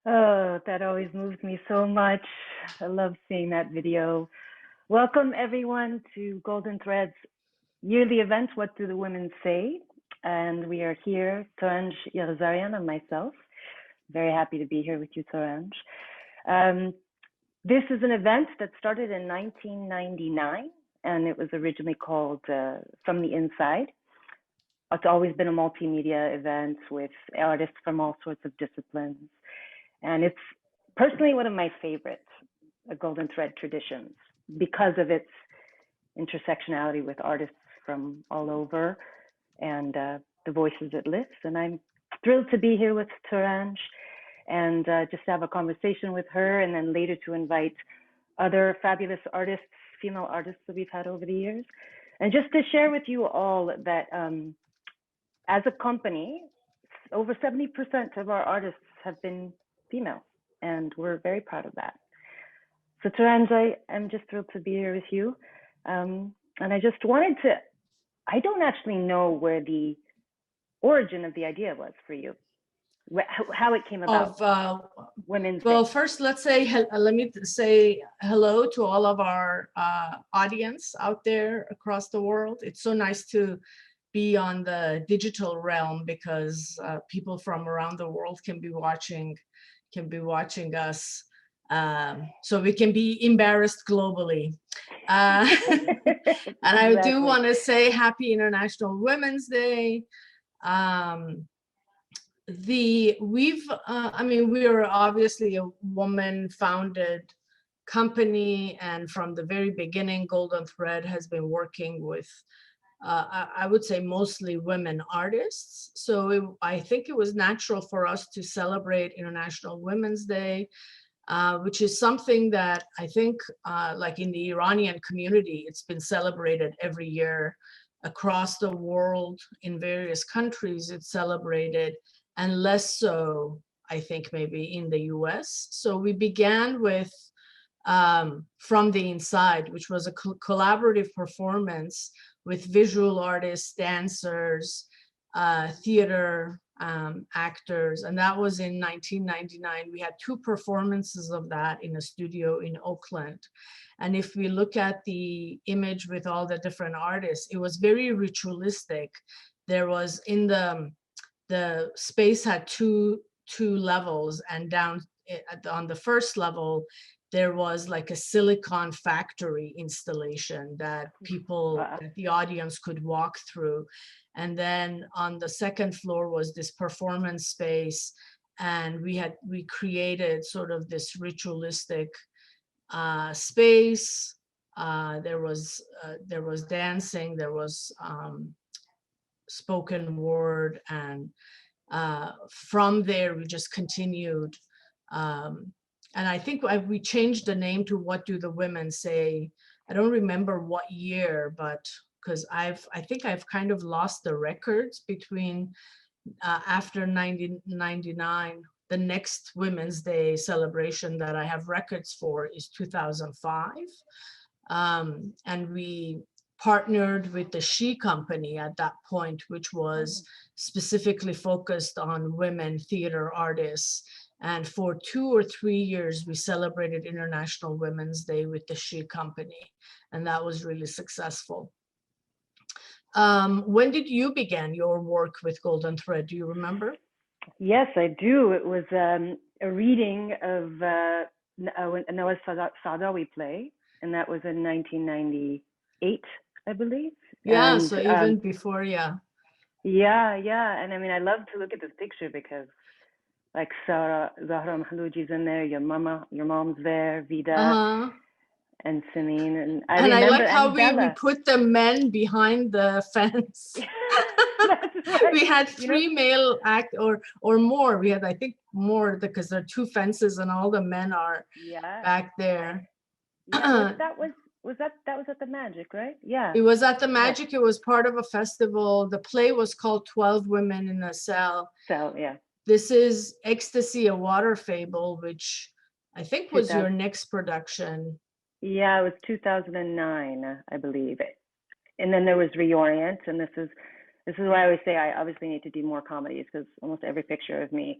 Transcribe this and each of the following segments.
Oh, that always moves me so much. I love seeing that video. Welcome, everyone, to Golden Threads yearly event, What Do the Women Say? And we are here, Torange Yerzarian and myself. Very happy to be here with you, Torange. Um, this is an event that started in 1999, and it was originally called From the Inside. It's always been a multimedia event with artists from all sorts of disciplines. And it's personally one of my favorites, Golden Thread traditions, because of its intersectionality with artists from all over and the voices it lifts. And I'm thrilled to be here with Turanj and just to have a conversation with her, and then later to invite other fabulous artists, female artists that we've had over the years. And just to share with you all that as a company, over 70% of our artists have been female, and we're very proud of that. So, Taranj, I'm just thrilled to be here with you. And I just wanted to, I don't actually know where the origin of the idea was for you, how it came about. Of Women's well, Day. first let me say hello to all of our audience out there across the world. It's so nice to be on the digital realm because people from around the world can be watching us, so we can be embarrassed globally. And I do want to say Happy International Women's Day. We are obviously a woman-founded company, and from the very beginning, Golden Thread has been working with, I would say, mostly women artists. So I think it was natural for us to celebrate International Women's Day, which is something that I think, like in the Iranian community, it's been celebrated every year across the world. In various countries, it's celebrated, and less so, I think, maybe in the US. So we began with From the Inside, which was a collaborative performance with visual artists, dancers, theater actors, and that was in 1999. We had two performances of that in a studio in Oakland. And if we look at the image with all the different artists, it was very ritualistic. There was in the space had two levels, and down on the first level there was like a silicon factory installation that the audience could walk through. And then on the second floor was this performance space, and we created sort of this ritualistic space. There was dancing, there was spoken word, and from there we just continued. And I think we changed the name to What Do the Women Say? I don't remember what year, but because I think I've kind of lost the records between after 1999. The next Women's Day celebration that I have records for is 2005. And we partnered with the She Company at that point, which was specifically focused on women theater artists. And for 2 or 3 years, we celebrated International Women's Day with the She Company, and that was really successful. When did you begin your work with Golden Thread? Do you remember? Yes, I do. It was a reading of a Noah Sadawi play, and that was in 1998, I believe. Yeah, and, so even before, yeah. Yeah, yeah. And I mean, I love to look at this picture because like Zahra Mahlouji's in there, your mom's there, Vida, and Simine, and I remember, I like how we Bella. put the men behind the fence. That's right. We had 3 male act or more. We had, I think, more because there are 2 fences and all the men are back there. Yeah, that was at the Magic, right? Yeah. It was at the Magic. It was part of a festival. The play was called 12 Women in a Cell. Yeah. This is Ecstasy, a Water Fable, which I think was your next production. Yeah, it was 2009, I believe. And then there was Reorient, and this is This is why I always say I obviously need to do more comedies, because almost every picture of me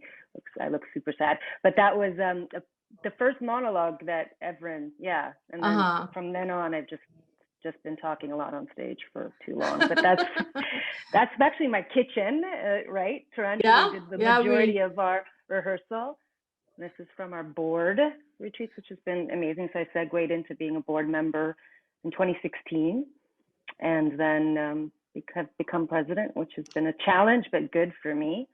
I look super sad. But that was the first monologue that Evren, yeah. And then from then on, I've just been talking a lot on stage for too long. But that's actually my kitchen, right? Toronto, Yeah, we did the majority of our rehearsal. This is from our board retreats, which has been amazing. So I segued into being a board member in 2016, and then have become president, which has been a challenge, but good for me.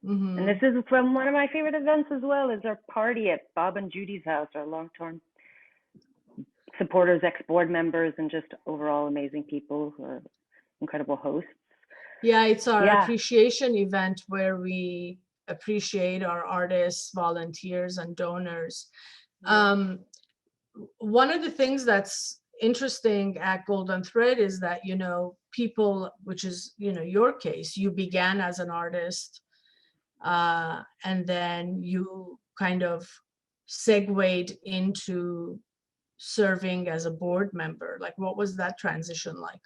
Mm-hmm. And this is from one of my favorite events as well, is our party at Bob and Judy's house, our long-term supporters, ex-board members, and just overall amazing people who are incredible hosts. Yeah, it's our appreciation event where we appreciate our artists, volunteers, and donors. One of the things that's interesting at Golden Thread is that, you know, people, which is, you know, your case, you began as an artist, and then you kind of segued into serving as a board member. Like, what was that transition like?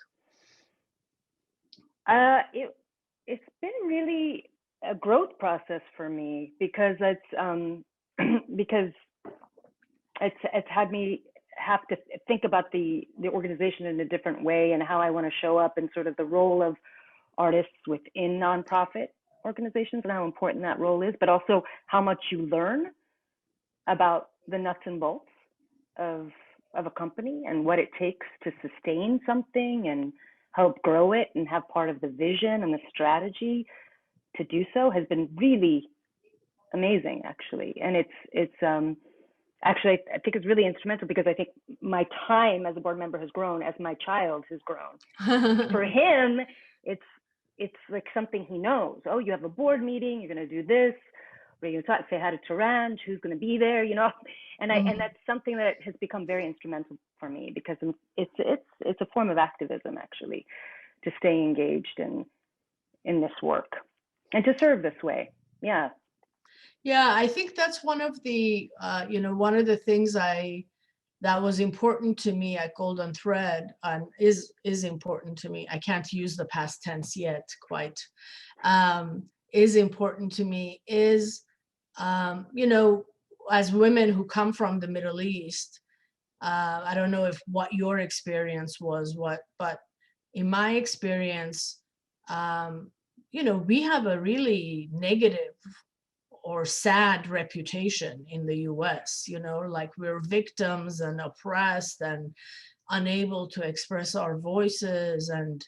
It's been really a growth process for me, because it's because it's had me have to think about the organization in a different way, and how I want to show up, and sort of the role of artists within nonprofit organizations, and how important that role is, but also how much you learn about the nuts and bolts of a company, and what it takes to sustain something and help grow it, and have part of the vision and the strategy to do so, has been really amazing, actually. And it's actually, I think it's really instrumental, because I think my time as a board member has grown as my child has grown. For him, it's like something he knows. Oh, you have a board meeting, you're going to do this. We're going to say hi to Taranj, who's going to be there, you know. And and that's something that has become very instrumental for me, because it's a form of activism, actually, to stay engaged in this work and to serve this way. Yeah. Yeah, I think that's one of the, you know, one of the things that was important to me at Golden Thread, is important to me. I can't use the past tense yet quite. Is important to me is, you know, as women who come from the Middle East, I don't know if what your experience was, but in my experience, you know, we have a really negative or sad reputation in the US, you know, like we're victims and oppressed and unable to express our voices. And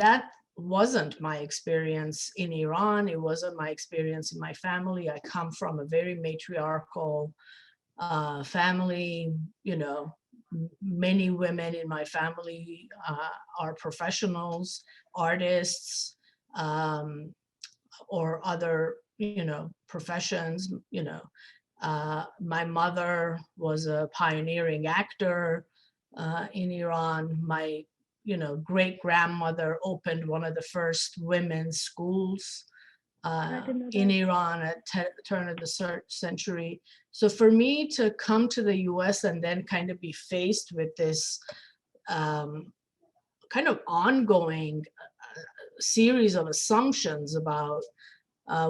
that wasn't my experience in Iran. It wasn't my experience in my family. I come from a very matriarchal family, you know, many women in my family are professionals, artists, or other, you know, professions. You know, my mother was a pioneering actor in Iran. My, you know, great grandmother opened one of the first women's schools in Iran at turn of the century. So for me to come to the US and then kind of be faced with this kind of ongoing series of assumptions about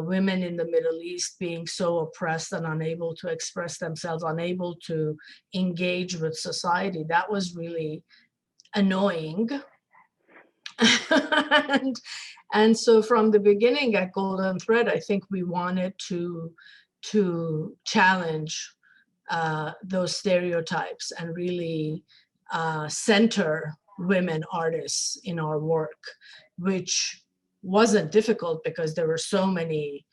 women in the Middle East being so oppressed and unable to express themselves, unable to engage with society, that was really annoying. and so from the beginning at Golden Thread, I think we wanted to challenge those stereotypes and really center women artists in our work, which wasn't difficult because there were so many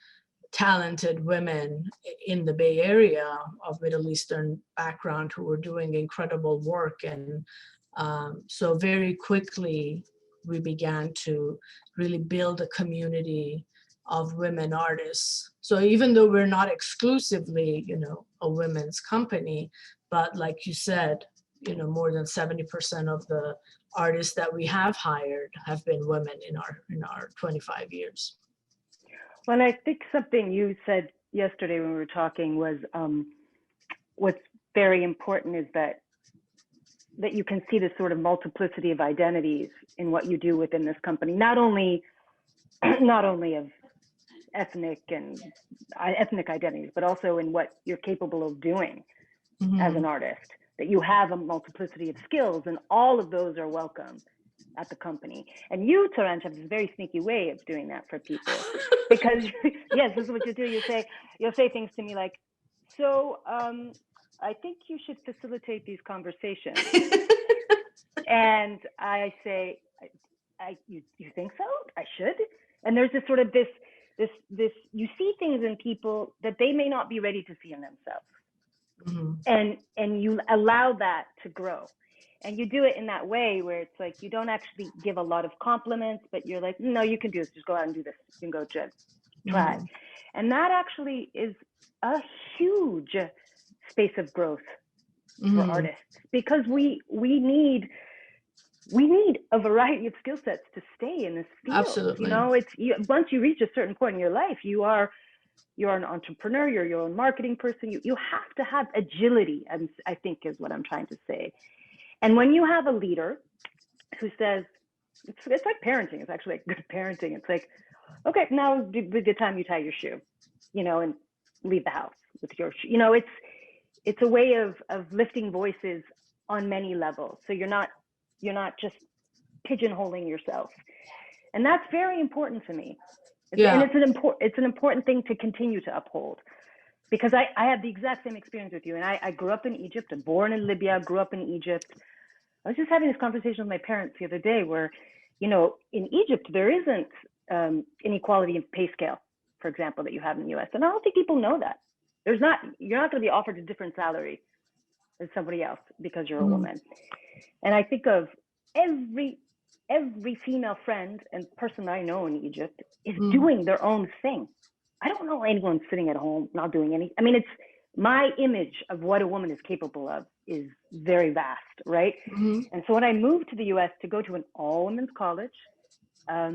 talented women in the Bay Area of Middle Eastern background who were doing incredible work. And so very quickly, we began to really build a community of women artists. So even though we're not exclusively, you know, a women's company, but like you said, you know, more than 70% of the artists that we have hired have been women in our 25 years. Well, I think something you said yesterday when we were talking was what's very important is that that you can see this sort of multiplicity of identities in what you do within this company, not only of ethnic identities, but also in what you're capable of doing as an artist, that you have a multiplicity of skills, and all of those are welcome at the company. And you, Taranj, have this very sneaky way of doing that for people, because yes, this is what you do. You'll say things to me like, so I think you should facilitate these conversations. And I say, you think so? I should? And there's this sort of this, you see things in people that they may not be ready to see in themselves. And you allow that to grow. And you do it in that way where it's like, you don't actually give a lot of compliments, but you're like, no, you can do this. Just go out and do this. You can go try. And that actually is a huge space of growth for artists, because we need a variety of skill sets to stay in this field. Absolutely. You know, once you reach a certain point in your life, you're an entrepreneur, you're your own marketing person. You have to have agility, I think is what I'm trying to say. And when you have a leader who says, it's like parenting. It's actually like good parenting. It's like, okay, now be the time you tie your shoe, you know, and leave the house with your shoe. You know, it's a way of lifting voices on many levels. So you're not just pigeonholing yourself. And that's very important to me. And it's an important thing to continue to uphold, because I have the exact same experience with you. And I grew up in Egypt, and born in Libya, grew up in Egypt. I was just having this conversation with my parents the other day where, you know, in Egypt, there isn't inequality in pay scale, for example, that you have in the US. And I don't think people know that. You're not going to be offered a different salary than somebody else because you're a woman. And I think of every female friend and person I know in Egypt is doing their own thing. I don't know anyone sitting at home not doing anything. I mean, it's my image of what a woman is capable of is very vast, right? And so when I moved to the US to go to an all-women's college, I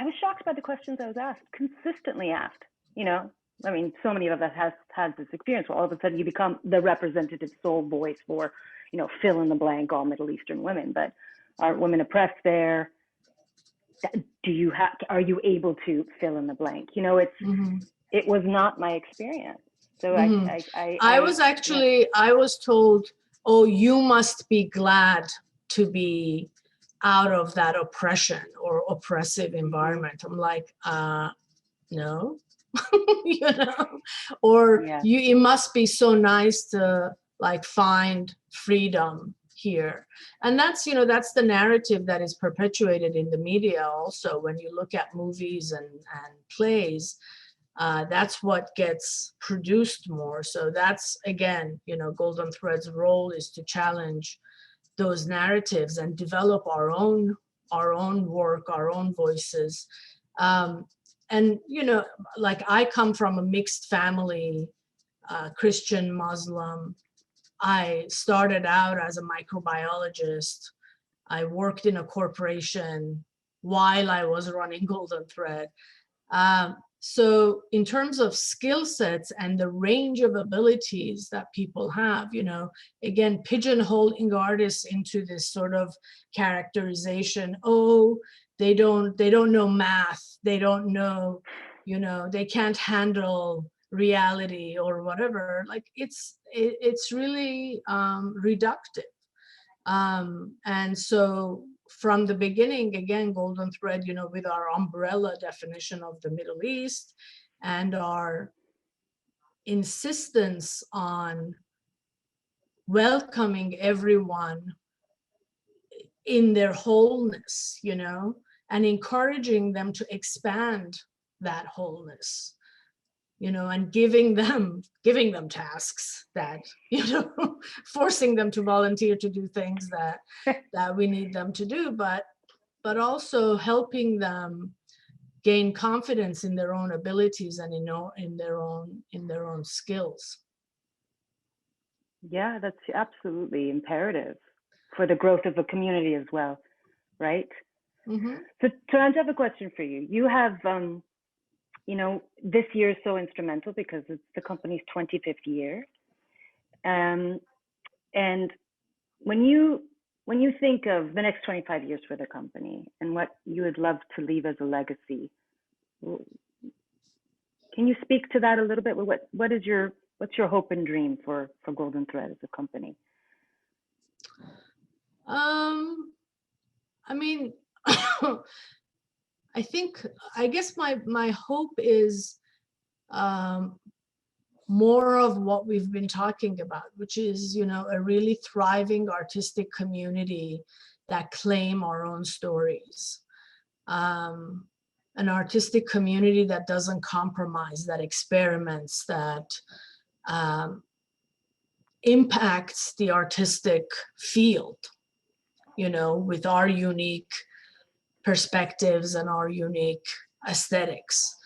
was shocked by the questions I was consistently asked. You know, I mean, so many of us have had this experience where all of a sudden you become the representative sole voice for, you know, fill in the blank, all Middle Eastern women. But aren't women oppressed there? Are you able to fill in the blank? You know, it was not my experience. So I was told, oh, you must be glad to be out of that oppression or oppressive environment. I'm like, no, you know, or it must be so nice to like find freedom here. And that's, you know, that's the narrative that is perpetuated in the media also. When you look at movies and plays, that's what gets produced more. So that's, again, you know, Golden Thread's role is to challenge those narratives and develop our own work, our own voices. And, you know, like I come from a mixed family, Christian, Muslim. I started out as a microbiologist. I worked in a corporation while I was running Golden Thread. So in terms of skill sets and the range of abilities that people have, you know, again, pigeonholing artists into this sort of characterization, oh, they don't know math, they don't know, you know, they can't handle reality or whatever. Like it's really reductive. And so from the beginning, again, Golden Thread, you know, with our umbrella definition of the Middle East and our insistence on welcoming everyone in their wholeness, you know, and encouraging them to expand that wholeness, you know, and giving them tasks that, you know, forcing them to volunteer to do things that we need them to do, but also helping them gain confidence in their own abilities and in their own skills. Yeah, that's absolutely imperative for the growth of the community as well, right? So Taranj, I have a question for you. You have you know, this year is so instrumental because it's the company's 25th year. And when you think of the next 25 years for the company and what you would love to leave as a legacy, can you speak to that a little bit? What's your hope and dream for Golden Thread as a company? I mean, I guess my hope is more of what we've been talking about, which is, a really thriving artistic community that claim our own stories. An artistic community that doesn't compromise, that experiments, that impacts the artistic field, with our unique perspectives and our unique aesthetics.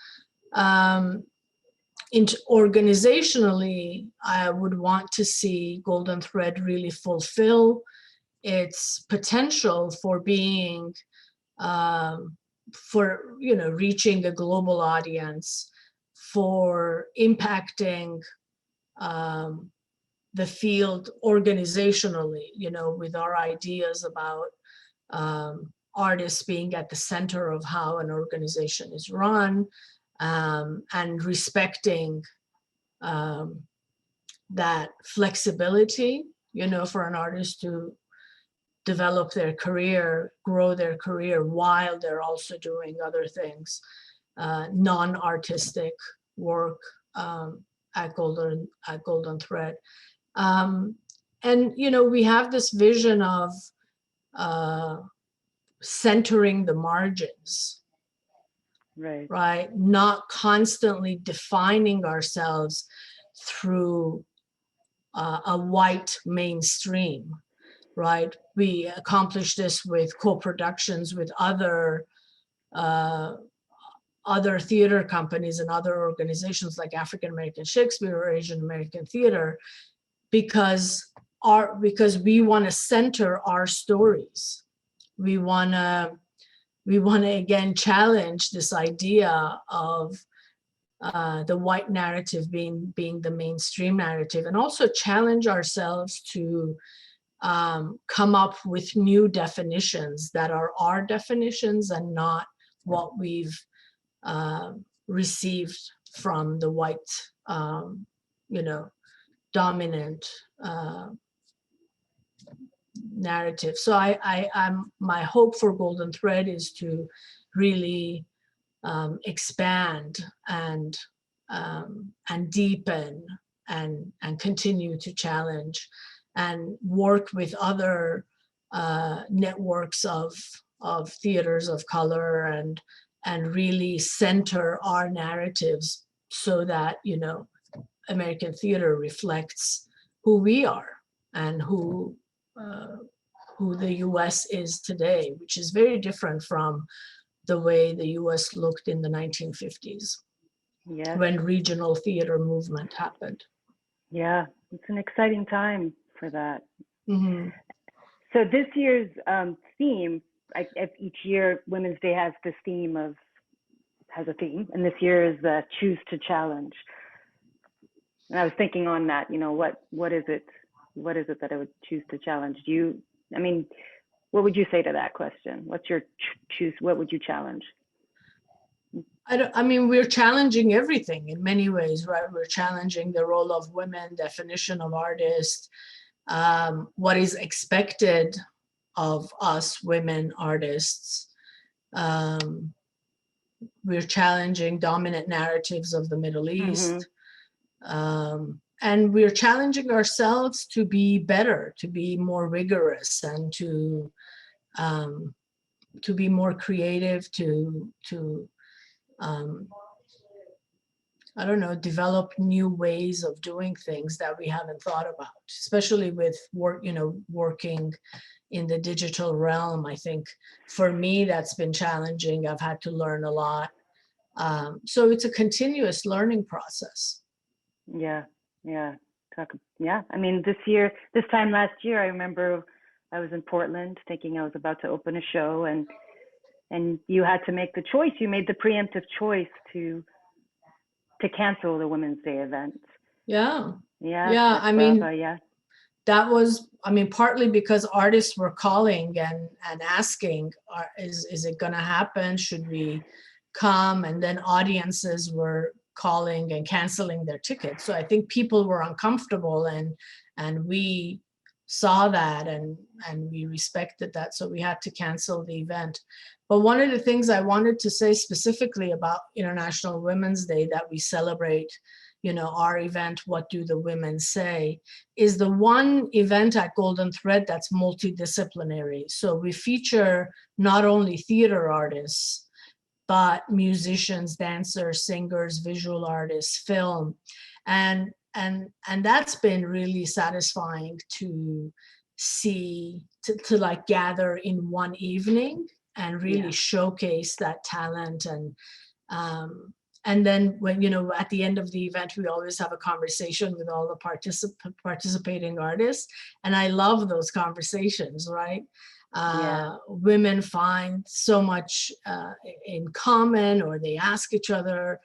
Organizationally, I would want to see Golden Thread really fulfill its potential for being, reaching a global audience, for impacting the field organizationally, with our ideas about artists being at the center of how an organization is run, and respecting that flexibility, for an artist to develop their career, grow their career while they're also doing other things, non-artistic work at Golden Thread. And we have this vision of centering the margins, right? Not constantly defining ourselves through a white mainstream, right? We accomplish this with co-productions with other theater companies and other organizations like African American Shakespeare or Asian American Theater, because we want to center our stories. We want to again challenge this idea of the white narrative being the mainstream narrative, and also challenge ourselves to come up with new definitions that are our definitions and not what we've received from the white, dominant narrative. So my hope for Golden Thread is to really expand and deepen and continue to challenge and work with other networks of theaters of color and really center our narratives so that American theater reflects who we are and who the US is today, which is very different from the way the US looked in the 1950s. Yes. When regional theater movement happened. Yeah, it's an exciting time for that. Mm-hmm. So this year's theme, each year Women's Day has a theme, and this year is Choose to Challenge. And I was thinking on that, what is it that I would choose to challenge? What would you say to that question? What's your choose? What would you challenge? We're challenging everything in many ways, right? We're challenging the role of women, definition of artist, what is expected of us women artists. We're challenging dominant narratives of the Middle East. Mm-hmm. And we're challenging ourselves to be better, to be more rigorous, and to be more creative, to develop new ways of doing things that we haven't thought about, especially with working in the digital realm. I think for me, that's been challenging. I've had to learn a lot. So it's a continuous learning process. Yeah. This time last year, I remember I was in Portland thinking I was about to open a show, and you had to make the choice. You made the preemptive choice to cancel the Women's Day event. Yeah. Yeah. Yeah. that was, I mean, partly because artists were calling and asking, is it going to happen? Should we come? And then audiences were calling and canceling their tickets. So I think people were uncomfortable, and we saw that, and we respected that. So we had to cancel the event. But one of the things I wanted to say specifically about International Women's Day that we celebrate, you know, our event, What Do the Women Say, is the one event at Golden Thread that's multidisciplinary. So we feature not only theater artists, but musicians, dancers, singers, visual artists, film. And that's been really satisfying to see, to like gather in one evening and really showcase that talent. And then when, you know, at the end of the event, we always have a conversation with all the participating artists. And I love those conversations, right? Women find so much in common, or they ask each other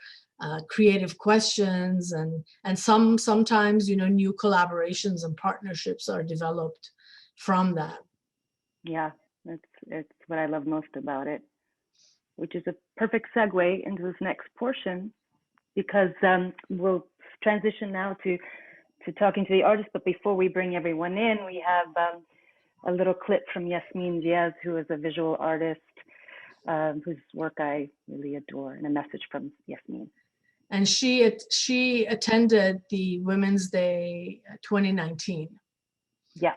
creative questions, and sometimes, you know, new collaborations and partnerships are developed from that. Yeah, it's what I love most about it, which is a perfect segue into this next portion, because we'll transition now to talking to the artist. But before we bring everyone in, we have a little clip from Yasmin Diaz, who is a visual artist whose work I really adore, and a message from Yasmin. And she attended the Women's Day 2019. Yeah.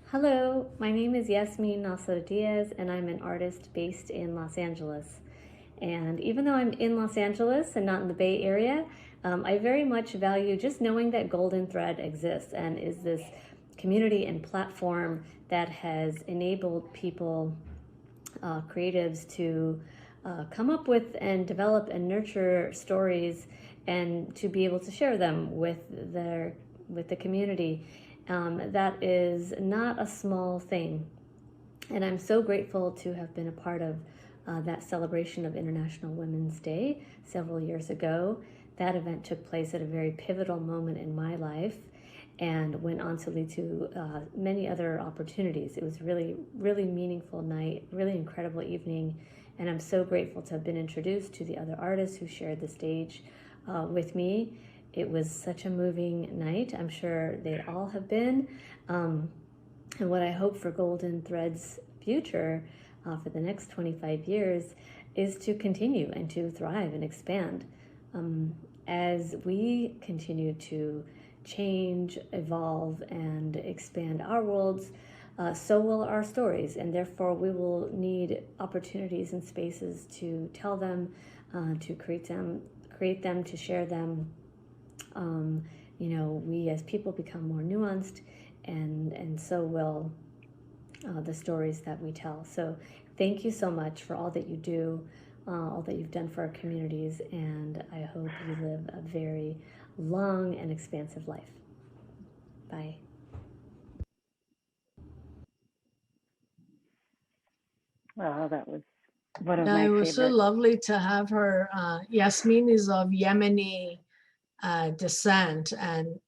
Hello, my name is Yasmin Nasser Diaz, and I'm an artist based in Los Angeles. And even though I'm in Los Angeles and not in the Bay Area, I very much value just knowing that Golden Thread exists and is this community and platform that has enabled people, creatives, to come up with and develop and nurture stories, and to be able to share them with the community. That is not a small thing. And I'm so grateful to have been a part of that celebration of International Women's Day several years ago. That event took place at a very pivotal moment in my life and went on to lead to many other opportunities. It was really, really meaningful night, really incredible evening. And I'm so grateful to have been introduced to the other artists who shared the stage with me. It was such a moving night. I'm sure they all have been. And what I hope for Golden Thread's future for the next 25 years is to continue and to thrive and expand. As we continue to change, evolve, and expand our worlds, so will our stories, and therefore we will need opportunities and spaces to tell them, to create them, to share them. You know, we as people become more nuanced, and so will the stories that we tell. So thank you so much for all that you do, all that you've done for our communities, and I hope you live a very long and expansive life. Bye. Oh, that was one of my It was favorites. so lovely to have her. Yasmin is of Yemeni descent, and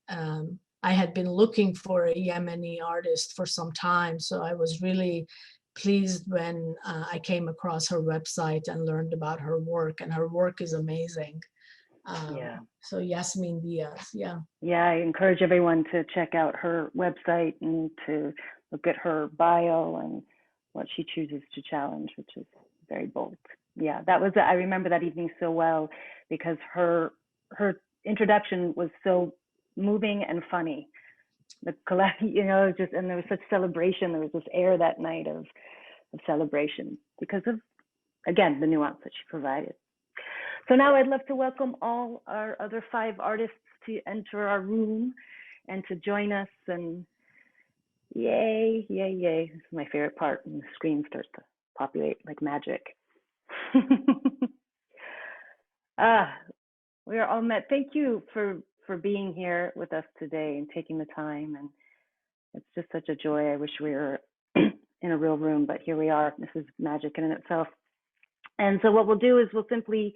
I had been looking for a Yemeni artist for some time, so I was really pleased when I came across her website and learned about her work, and her work is amazing. So Yasmin Diaz, I encourage everyone to check out her website and to look at her bio and what she chooses to challenge, which is very bold. That was, I remember that evening so well because her introduction was so moving and funny. You know, just, and there was such celebration. There was this air that night of celebration because of, again, the nuance that she provided. So now I'd love to welcome all our other 5 artists to enter our room and to join us. And yay, yay, yay. This is my favorite part when the screen starts to populate like magic. We are all met. Thank you for being here with us today and taking the time. And it's just such a joy. I wish we were in a real room, but here we are. This is magic in itself. And so what we'll do is we'll simply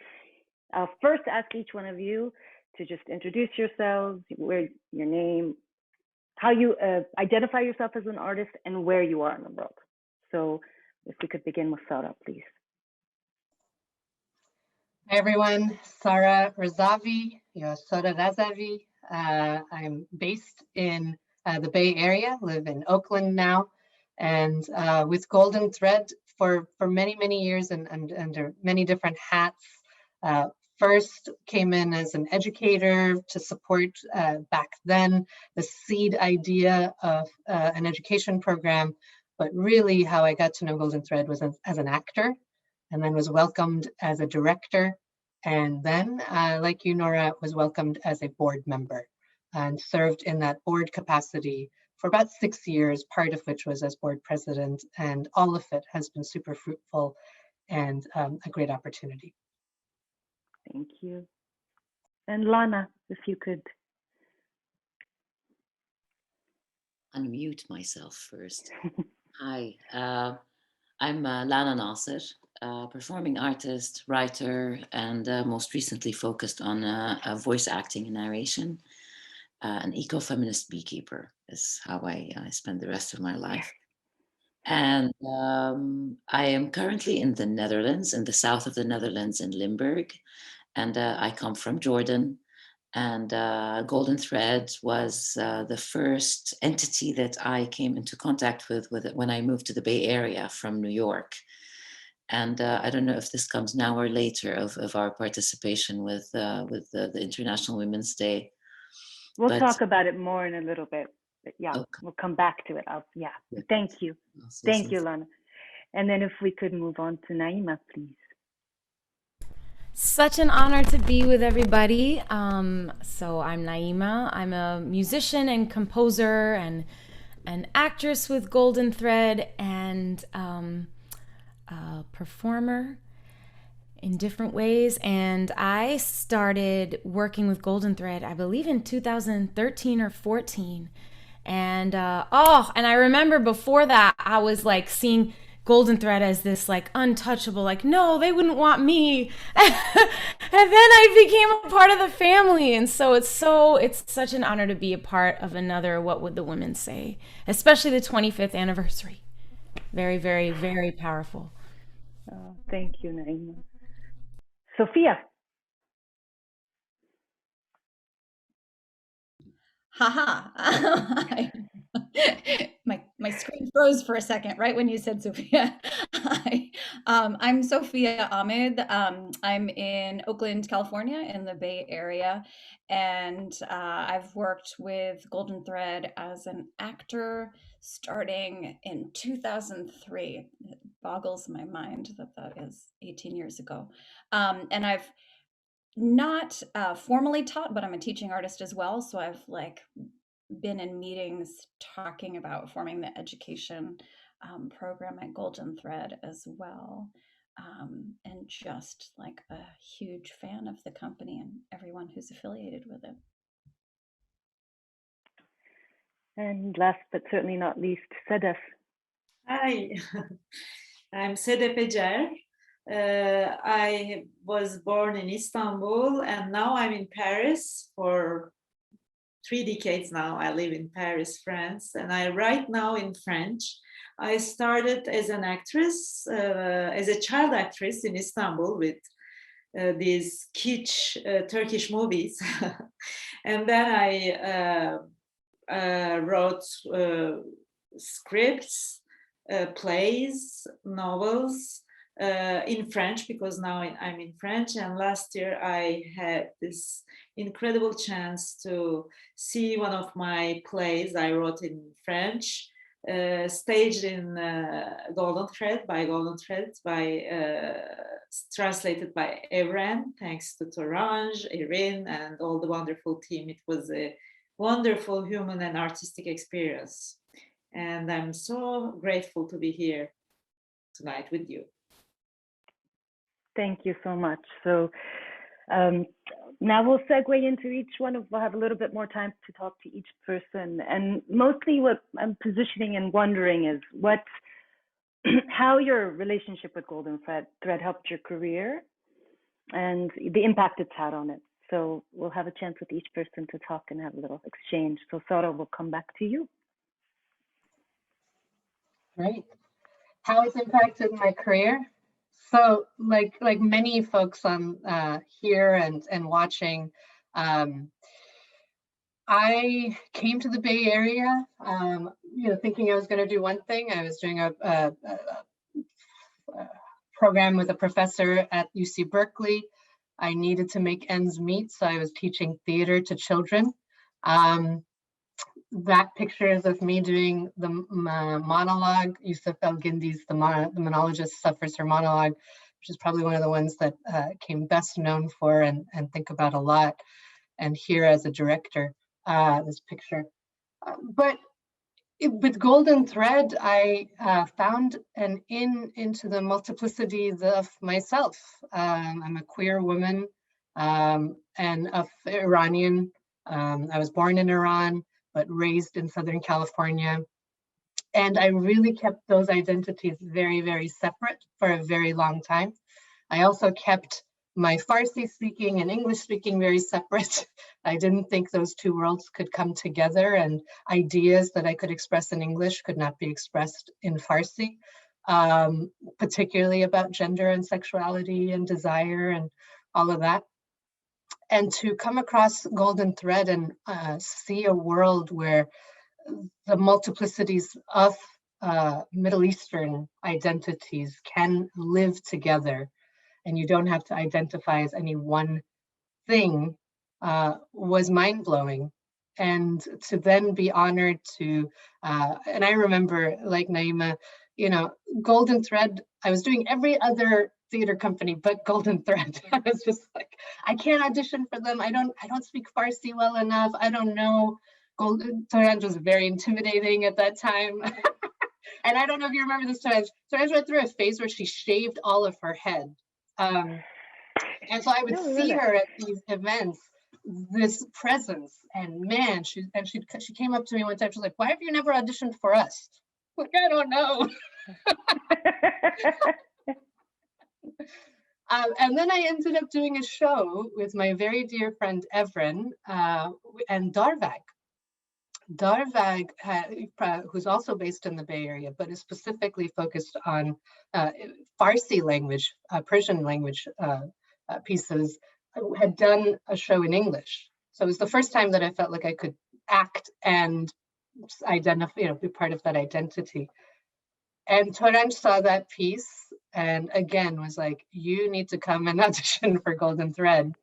first ask each one of you to just introduce yourselves, where your name, how you identify yourself as an artist, and where you are in the world. So if we could begin with Sarah, please. Hi everyone, Sarah Razavi, Sara Razavi. I'm based in the Bay Area, live in Oakland now, and with Golden Thread for many, many years and under many different hats. First came in as an educator to support back then the seed idea of an education program, but really how I got to know Golden Thread was as an actor, and then was welcomed as a director. And then, like you, Nora, was welcomed as a board member and served in that board capacity for about 6 years, part of which was as board president, and all of it has been super fruitful and a great opportunity. Thank you. And Lana, if you could. Unmute myself first. Hi, I'm Lana Nasser, performing artist, writer, and most recently focused on voice acting and narration. An eco-feminist beekeeper is how I spend the rest of my life. And I am currently in the Netherlands, in the south of the Netherlands, in Limburg. And I come from Jordan. And Golden Thread was the first entity that I came into contact with when I moved to the Bay Area from New York. And I don't know if this comes now or later of our participation with the International Women's Day. We'll talk about it more in a little bit. But yeah, okay. We'll come back to it. Yeah. Thank you. Thank you, Lana. And then if we could move on to Naima, please. Such an honor to be with everybody. So I'm Naima. I'm a musician and composer and an actress with Golden Thread and a performer in different ways. And I started working with Golden Thread, I believe in 2013 or 14. And and I remember before that, I was like seeing Golden Thread as this like untouchable, like, no, they wouldn't want me. And then I became a part of the family. And so it's such an honor to be a part of another What Would the Women Say, especially the 25th anniversary. Very, very, very powerful. Oh, thank you, Naima. Sophia. Haha. My screen froze for a second right when you said Sophia. Hi. I'm Sophia Ahmed. I'm in Oakland, California, in the Bay Area, and I've worked with Golden Thread as an actor starting in 2003. It boggles my mind that is 18 years ago. And I've not formally taught, but I'm a teaching artist as well. So I've been in meetings talking about forming the education program at Golden Thread as well. And just like a huge fan of the company and everyone who's affiliated with it. And last but certainly not least, Sedef. Hi, I'm Sedef Ecer. I was born in Istanbul and now I'm in Paris for 3 decades now. I live in Paris, France, and I write now in French. I started as an actress, as a child actress in Istanbul with these kitsch Turkish movies. And then I wrote scripts, plays, novels, in French, because now I'm in French. And last year I had this incredible chance to see one of my plays I wrote in French, staged in Golden Thread, translated by Evren, thanks to Torange, Erin, and all the wonderful team. It was a wonderful human and artistic experience. And I'm so grateful to be here tonight with you. Thank you so much. So now we'll segue into each one. We'll have a little bit more time to talk to each person. And mostly what I'm positioning and wondering is how your relationship with Golden Thread helped your career and the impact it's had on it. So we'll have a chance with each person to talk and have a little exchange. So Sara, we'll come back to you. Right. How it's impacted my career? So like many folks on here and watching, I came to the Bay Area, thinking I was going to do one thing. I was doing a program with a professor at UC Berkeley. I needed to make ends meet, so I was teaching theater to children. That picture is of me doing the monologue. Yusuf El-Gindi's The Monologist Suffers Her Monologue, which is probably one of the ones that came best known for and think about a lot. And here as a director, this picture. But with Golden Thread, I found an into the multiplicities of myself. I'm a queer woman and of Iranian. I was born in Iran, but raised in Southern California. And I really kept those identities very, very separate for a very long time. I also kept my Farsi speaking and English speaking very separate. I didn't think those two worlds could come together, and ideas that I could express in English could not be expressed in Farsi, particularly about gender and sexuality and desire and all of that. And to come across Golden Thread and see a world where the multiplicities of Middle Eastern identities can live together, and you don't have to identify as any one thing, was mind-blowing. And to then be honored to, and I remember, like Naima, Golden Thread, I was doing every other theater company but Golden Thread. I was just like, I can't audition for them. I don't speak Farsi well enough. I don't know. Golden Thread was very intimidating at that time. And I don't know if you remember this time. Thread went through a phase where she shaved all of her head. And so I would see her at these events, this presence, and man, she came up to me one time. She's like, "Why have you never auditioned for us?" Like, I don't know. And then I ended up doing a show with my very dear friend Evren and Darvag. Darvag, who's also based in the Bay Area, but is specifically focused on Farsi language, Persian language pieces, had done a show in English. So it was the first time that I felt like I could act and identify, be part of that identity. And Toranj saw that piece and again was like, you need to come and audition for Golden Thread.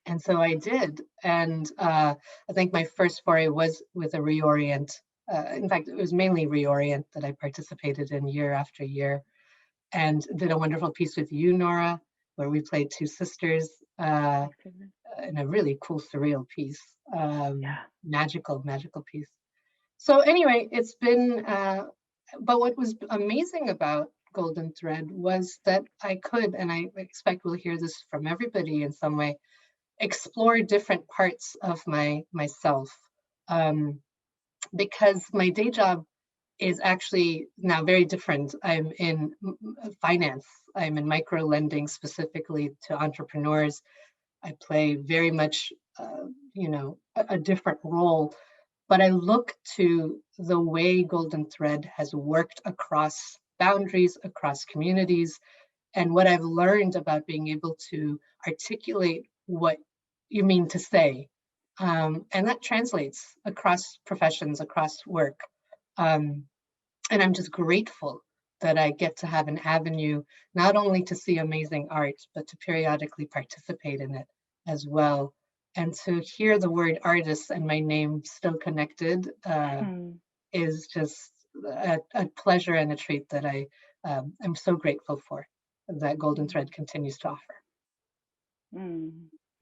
And so I did. And I think my first foray was with a Reorient. In fact, it was mainly Reorient that I participated in year after year, and did a wonderful piece with you, Nora, where we played two sisters in a really cool, surreal piece, magical piece. So anyway, it's been, but what was amazing about Golden Thread was that I could, and I expect we'll hear this from everybody in some way, explore different parts of myself, because my day job is actually now very different. I'm in finance. I'm in micro lending, specifically to entrepreneurs. I play very much, a different role, but I look to the way Golden Thread has worked across boundaries, across communities, and what I've learned about being able to articulate what you mean to say. And that translates across professions, across work. And I'm just grateful that I get to have an avenue, not only to see amazing art, but to periodically participate in it as well. And to hear the word artist and my name still connected is just a pleasure and a treat that I'm so grateful for, that Golden Thread continues to offer.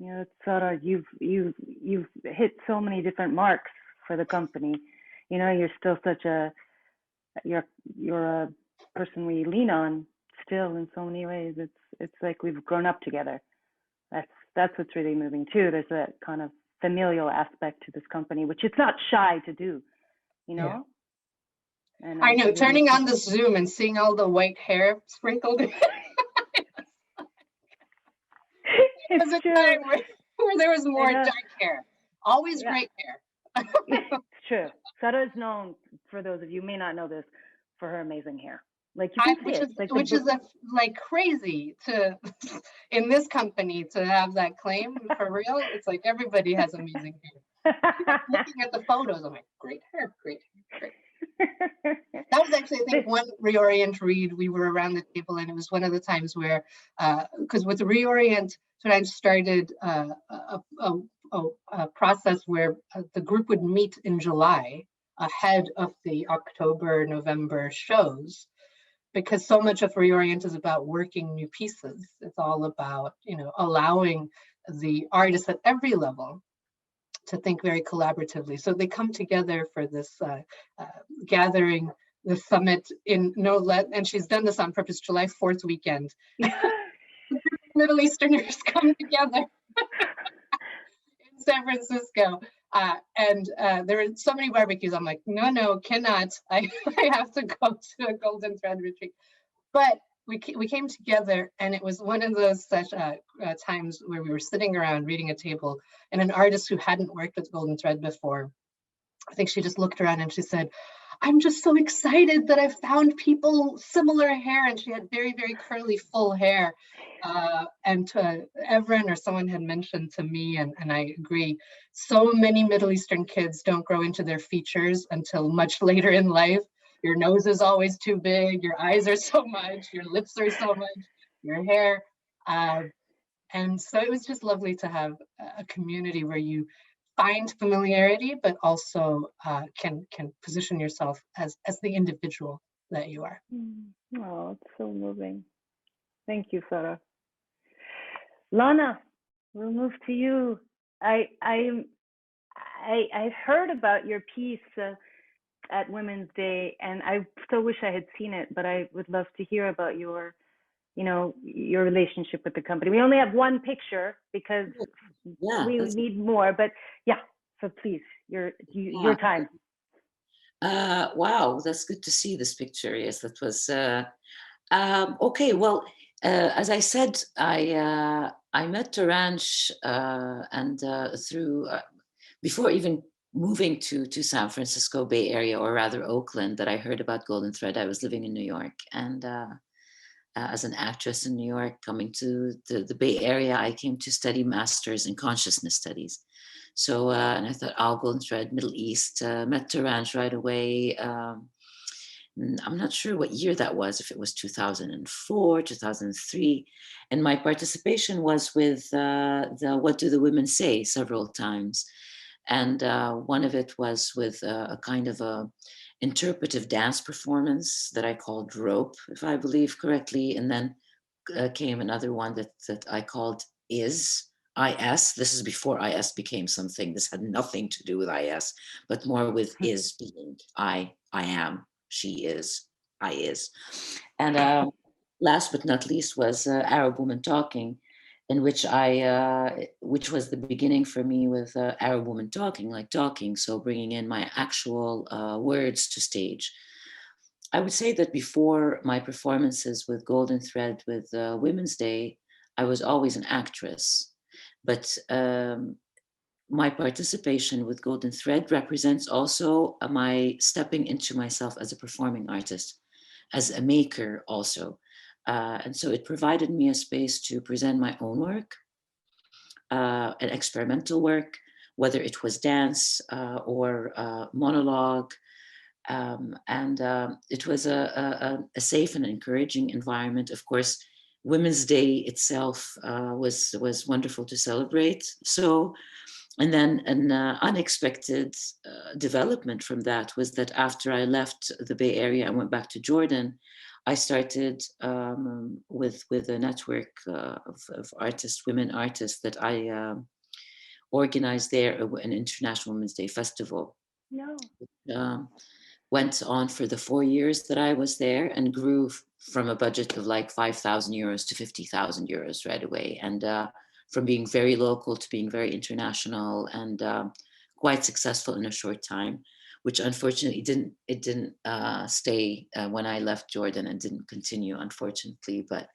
Yeah, Sara, you've hit so many different marks for the company. You're still you're a person we lean on still in so many ways. It's like we've grown up together. That's what's really moving too. There's that kind of familial aspect to this company, which it's not shy to do, Yeah. And I know, turning on the Zoom and seeing all the white hair sprinkled in. was a true. time where there was more know. dark hair. Always Yeah. great hair. It's true. Sara is known, for those of you who may not know this, for her amazing hair. Like you can see which it. is Like which is like crazy to in this company to have that claim for real. It's like everybody has amazing hair. Looking at the photos, I'm like, great hair, great hair, great. That was actually, I think, one Reorient read. We were around the table, and it was one of the times where, because with the Reorient, so I started a process where the group would meet in July ahead of the October, November shows, because so much of Reorient is about working new pieces. It's all about, allowing the artists at every level to think very collaboratively. So they come together for this gathering, the summit in and she's done this on purpose, July 4th weekend. Middle Easterners come together in San Francisco. And there are so many barbecues. I'm like, no, cannot. I have to go to a Golden Thread retreat. But we came together, and it was one of those such times where we were sitting around reading a table, and an artist who hadn't worked with Golden Thread before, I think she just looked around and she said, I'm just so excited that I found people similar hair. And she had very, very curly, full hair. And to Evren or someone had mentioned to me, and I agree, so many Middle Eastern kids don't grow into their features until much later in life. Your nose is always too big, your eyes are so much, your lips are so much, your hair. And so it was just lovely to have a community where you find familiarity, but also can position yourself as the individual that you are. Oh, it's so moving. Thank you, Sara. Lana, we'll move to you. I heard about your piece at Women's Day, and I still wish I had seen it, but I would love to hear about your relationship with the company. We only have one picture because we need more, but yeah, so please, your time. Wow, that's good to see this picture. Yes, that was okay. Well, as I said, I met Taransh and through before even moving to San Francisco Bay Area, or rather Oakland, that I heard about Golden Thread. I was living in New York, and as an actress in New York, coming to the Bay Area, I came to study masters in consciousness studies. So, and I thought, Golden Thread, Middle East, met Taransh right away. I'm not sure what year that was, if it was 2004, 2003. And my participation was with the What Do the Women Say several times. And one of it was with a kind of a interpretive dance performance that I called Rope, if I believe correctly. And then came another one that I called IS. This is before IS became something. This had nothing to do with IS, but more with is being. I am, she is, I is. And last but not least was Arab Woman Talking, in which which was the beginning for me with Arab Woman Talking, like talking, so bringing in my actual words to stage. I would say that before my performances with Golden Thread, with Women's Day, I was always an actress. But my participation with Golden Thread represents also my stepping into myself as a performing artist, as a maker also. And so it provided me a space to present my own work, an experimental work, whether it was dance or monologue. And it was a safe and encouraging environment. Of course, Women's Day itself was wonderful to celebrate. So, and then an unexpected development from that was that after I left the Bay Area and went back to Jordan, I started with a network of artists, women artists, that I organized there, an International Women's Day Festival. No. Went on for the 4 years that I was there, and grew from a budget of like 5,000 euros to 50,000 euros right away. And from being very local to being very international, and quite successful in a short time, which unfortunately didn't stay when I left Jordan, and didn't continue, unfortunately. But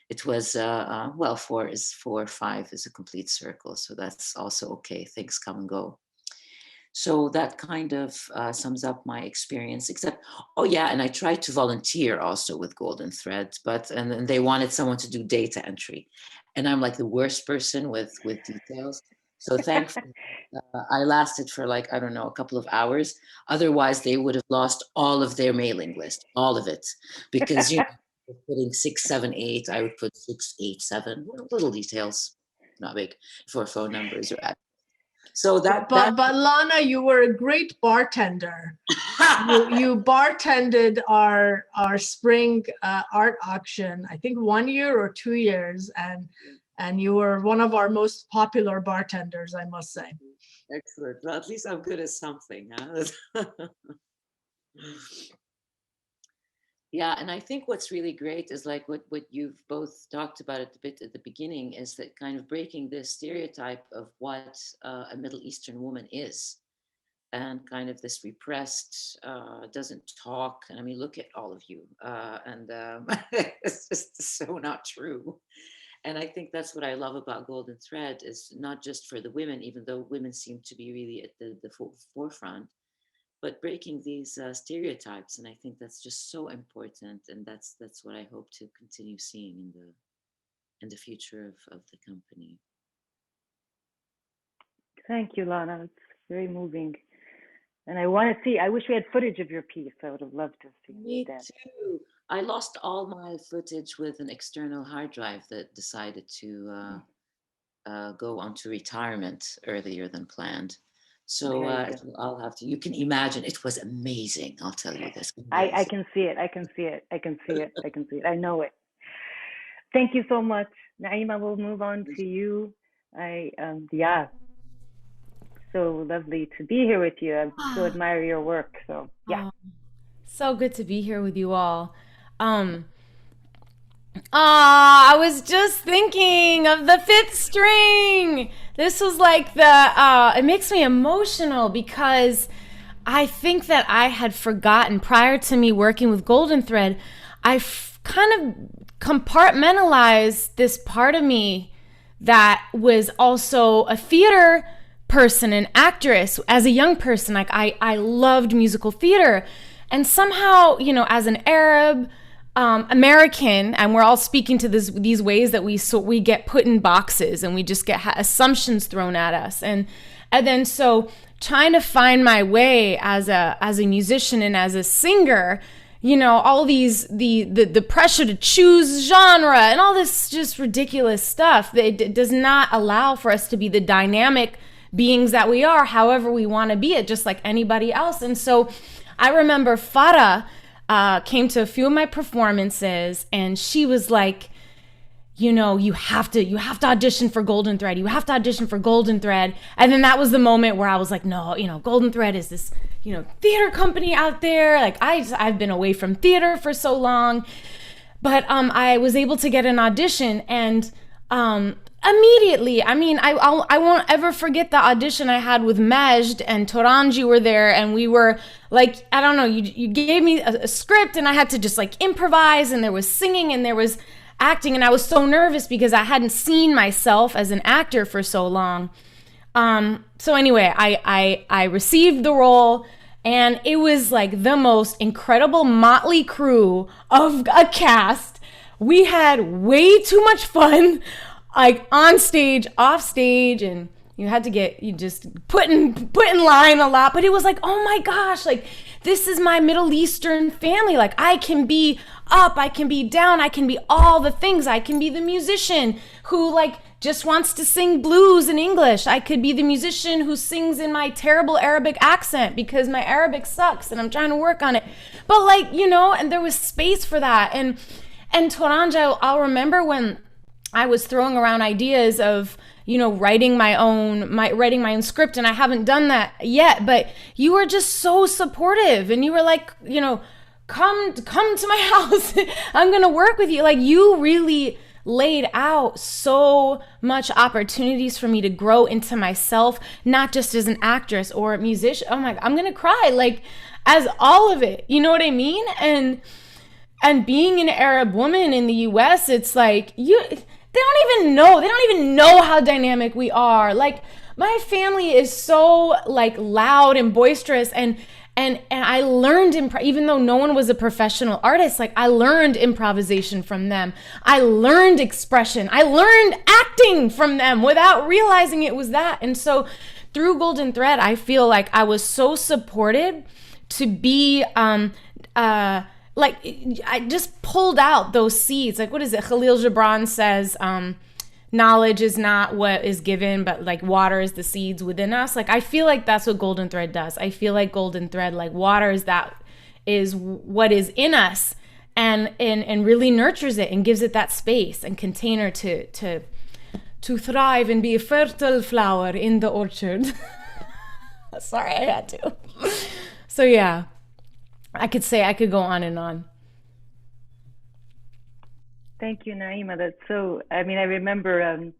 it was well, 4 is 4, 5 is a complete circle, so that's also okay. Things come and go. So that kind of sums up my experience, except, oh yeah, and I tried to volunteer also with Golden Thread, and then they wanted someone to do data entry. And I'm like the worst person with details. So thankfully, I lasted for like, I don't know, a couple of hours. Otherwise, they would have lost all of their mailing list, all of it. Because, you know, putting 6, 7, 8, I would put 6, 8, 7, little details, not big, for phone numbers or so that. But Lana, you were a great bartender. you bartended our spring art auction, I think 1 year or 2 years, and you were one of our most popular bartenders, I must say. Excellent. Well, at least I'm good at something. Huh? Yeah, and I think what's really great is like what you've both talked about a bit at the beginning, is that kind of breaking this stereotype of what a Middle Eastern woman is, and kind of this repressed, doesn't talk. And I mean, look at all of you, and it's just so not true. And I think that's what I love about Golden Thread, is not just for the women, even though women seem to be really at the forefront, but breaking these stereotypes. And I think that's just so important. And that's what I hope to continue seeing in the future of the company. Thank you, Lana. It's very moving. And I wish we had footage of your piece. I would have loved to see Me that. too. I lost all my footage with an external hard drive that decided to go onto retirement earlier than planned. So I'll have to, you can imagine, it was amazing. I'll tell you this. I can see it. I can see it. I know it. Thank you so much. Naima, we'll move on to you. Yeah. So lovely to be here with you. I so admire your work. So yeah. So good to be here with you all. I was just thinking of the 5th string. This was like it makes me emotional, because I think that I had forgotten, prior to me working with Golden Thread, I kind of compartmentalized this part of me that was also a theater person, an actress. As a young person, like I loved musical theater. And somehow, you know, as an Arab American, and we're all speaking to these ways that we get put in boxes, and we just get assumptions thrown at us, and then so trying to find my way as a musician and as a singer, you know, all these the pressure to choose genre and all this just ridiculous stuff that it does not allow for us to be the dynamic beings that we are, however we want to be it, just like anybody else. And so I remember Farah came to a few of my performances, and she was like, you know, you have to audition for Golden Thread. You have to audition for Golden Thread. And then that was the moment where I was like, no, you know, Golden Thread is this, you know, theater company out there. Like I've been away from theater for so long, but I was able to get an audition, and immediately, I mean, I won't ever forget the audition I had with Majd, and Toranji were there, and we were like, I don't know, you gave me a script, and I had to just like improvise, and there was singing and there was acting, and I was so nervous because I hadn't seen myself as an actor for so long. So anyway, I received the role, and it was like the most incredible motley crew of a cast. We had way too much fun, like on stage, off stage, and you just put in line a lot. But it was like, oh my gosh, like this is my Middle Eastern family. Like I can be up, I can be down, I can be all the things. I can be the musician who like just wants to sing blues in English. I could be the musician who sings in my terrible Arabic accent because my Arabic sucks and I'm trying to work on it. But like, you know, and there was space for that. And Toranji, I'll remember when I was throwing around ideas of, you know, writing my own script, and I haven't done that yet, but you were just so supportive, and you were like, you know, come to my house. I'm going to work with you. Like you really laid out so much opportunities for me to grow into myself, not just as an actress or a musician. Oh my God, I'm gonna cry, like, as all of it, you know what I mean? And being an Arab woman in the US, it's like, they don't even know how dynamic we are. Like, my family is so like loud and boisterous, and I learned even though no one was a professional artist, like, I learned improvisation from them. I learned expression. I learned acting from them without realizing it was that. And so through Golden Thread, I feel like I was so supported to be like, I just pulled out those seeds. Like, what is it? Khalil Gibran says, knowledge is not what is given, but like water is the seeds within us. Like, I feel like that's what Golden Thread does. I feel like Golden Thread, like, waters that is what is in us, and really nurtures it and gives it that space and container to thrive and be a fertile flower in the orchard. Sorry, I had to. So yeah, I could go on and on. Thank you, Naima. That's so, I mean, I remember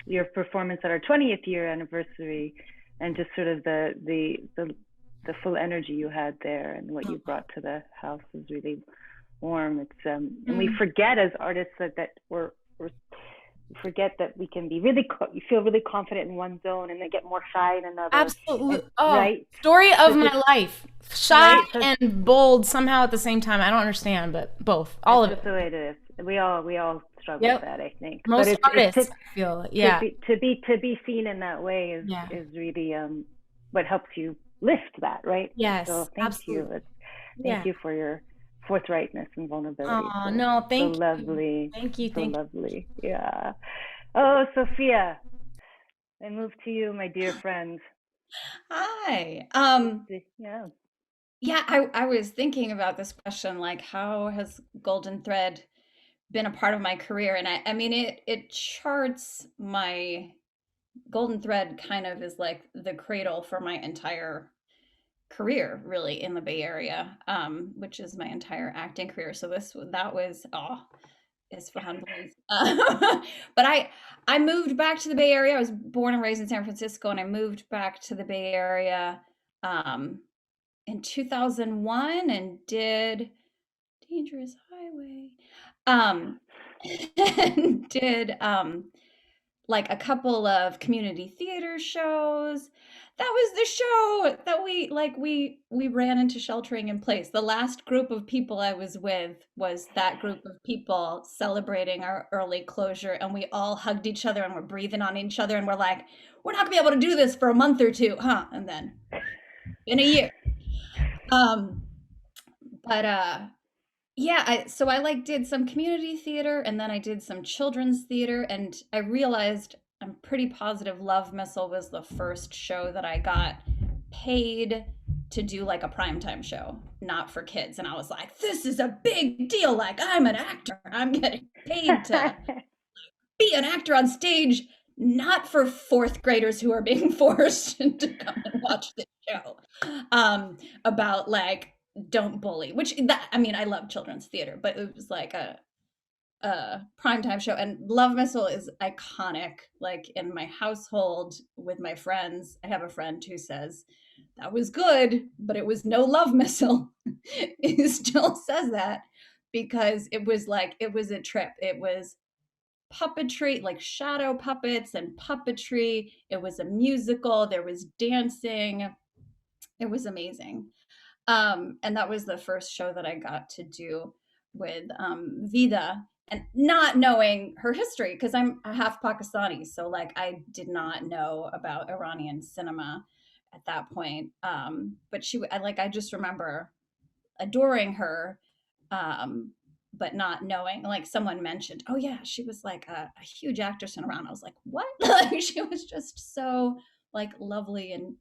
your performance at our 20th year anniversary, and just sort of the full energy you had there and what you brought to the house was really warm. It's and we forget as artists that we forget that we can be really you feel really confident in one zone and then get more shy in another. Absolutely. Right. Story of my life. Shy Right. and bold somehow at the same time. I don't understand, but both. All of it. That's the way it is. We all struggle Yep. with that, I think. Most But artists, I feel. Yeah. to be seen in that way is really what helps you lift that, right? Yes. So thank absolutely. you. Thank you for your forthrightness and vulnerability. Oh, no, thank so you. Lovely. Thank you. So Thank you. lovely. Yeah. Oh, Sophia, I move to you, my dear friend. Hi. Yeah. I was thinking about this question, like, how has Golden Thread been a part of my career? And I mean, it charts my Golden Thread kind of is like the cradle for my entire career, really, in the Bay Area, which is my entire acting career. So that was is verhandelt. But I moved back to the Bay Area. I was born and raised in San Francisco, and I moved back to the Bay Area in 2001 and did Dangerous Highway. And did like a couple of community theater shows. That was the show that we ran into sheltering in place. The last group of people I was with was that group of people celebrating our early closure, and we all hugged each other and we're breathing on each other, and we're like, we're not gonna be able to do this for a month or two, huh? And then in a year. Yeah, so I like did some community theater, and then I did some children's theater, and I realized, I'm pretty positive Love Missile was the first show that I got paid to do, like a primetime show, not for kids. And I was like, this is a big deal. Like, I'm an actor. I'm getting paid to be an actor on stage, not for fourth graders who are being forced to come and watch this show about, like, don't bully, I love children's theater, but it was like a primetime show. And Love Missile is iconic, like, in my household with my friends. I have a friend who says that was good, but it was no Love Missile. He still says that because it was a trip. It was puppetry, like shadow puppets and puppetry. It was a musical. There was dancing. It was amazing. And that was the first show that I got to do with Vida, and not knowing her history, because I'm half Pakistani. So, like, I did not know about Iranian cinema at that point. But I just remember adoring her, but not knowing, like, someone mentioned, oh yeah, she was like a huge actress in Iran. I was like, what? Like, she was just so, like, lovely and,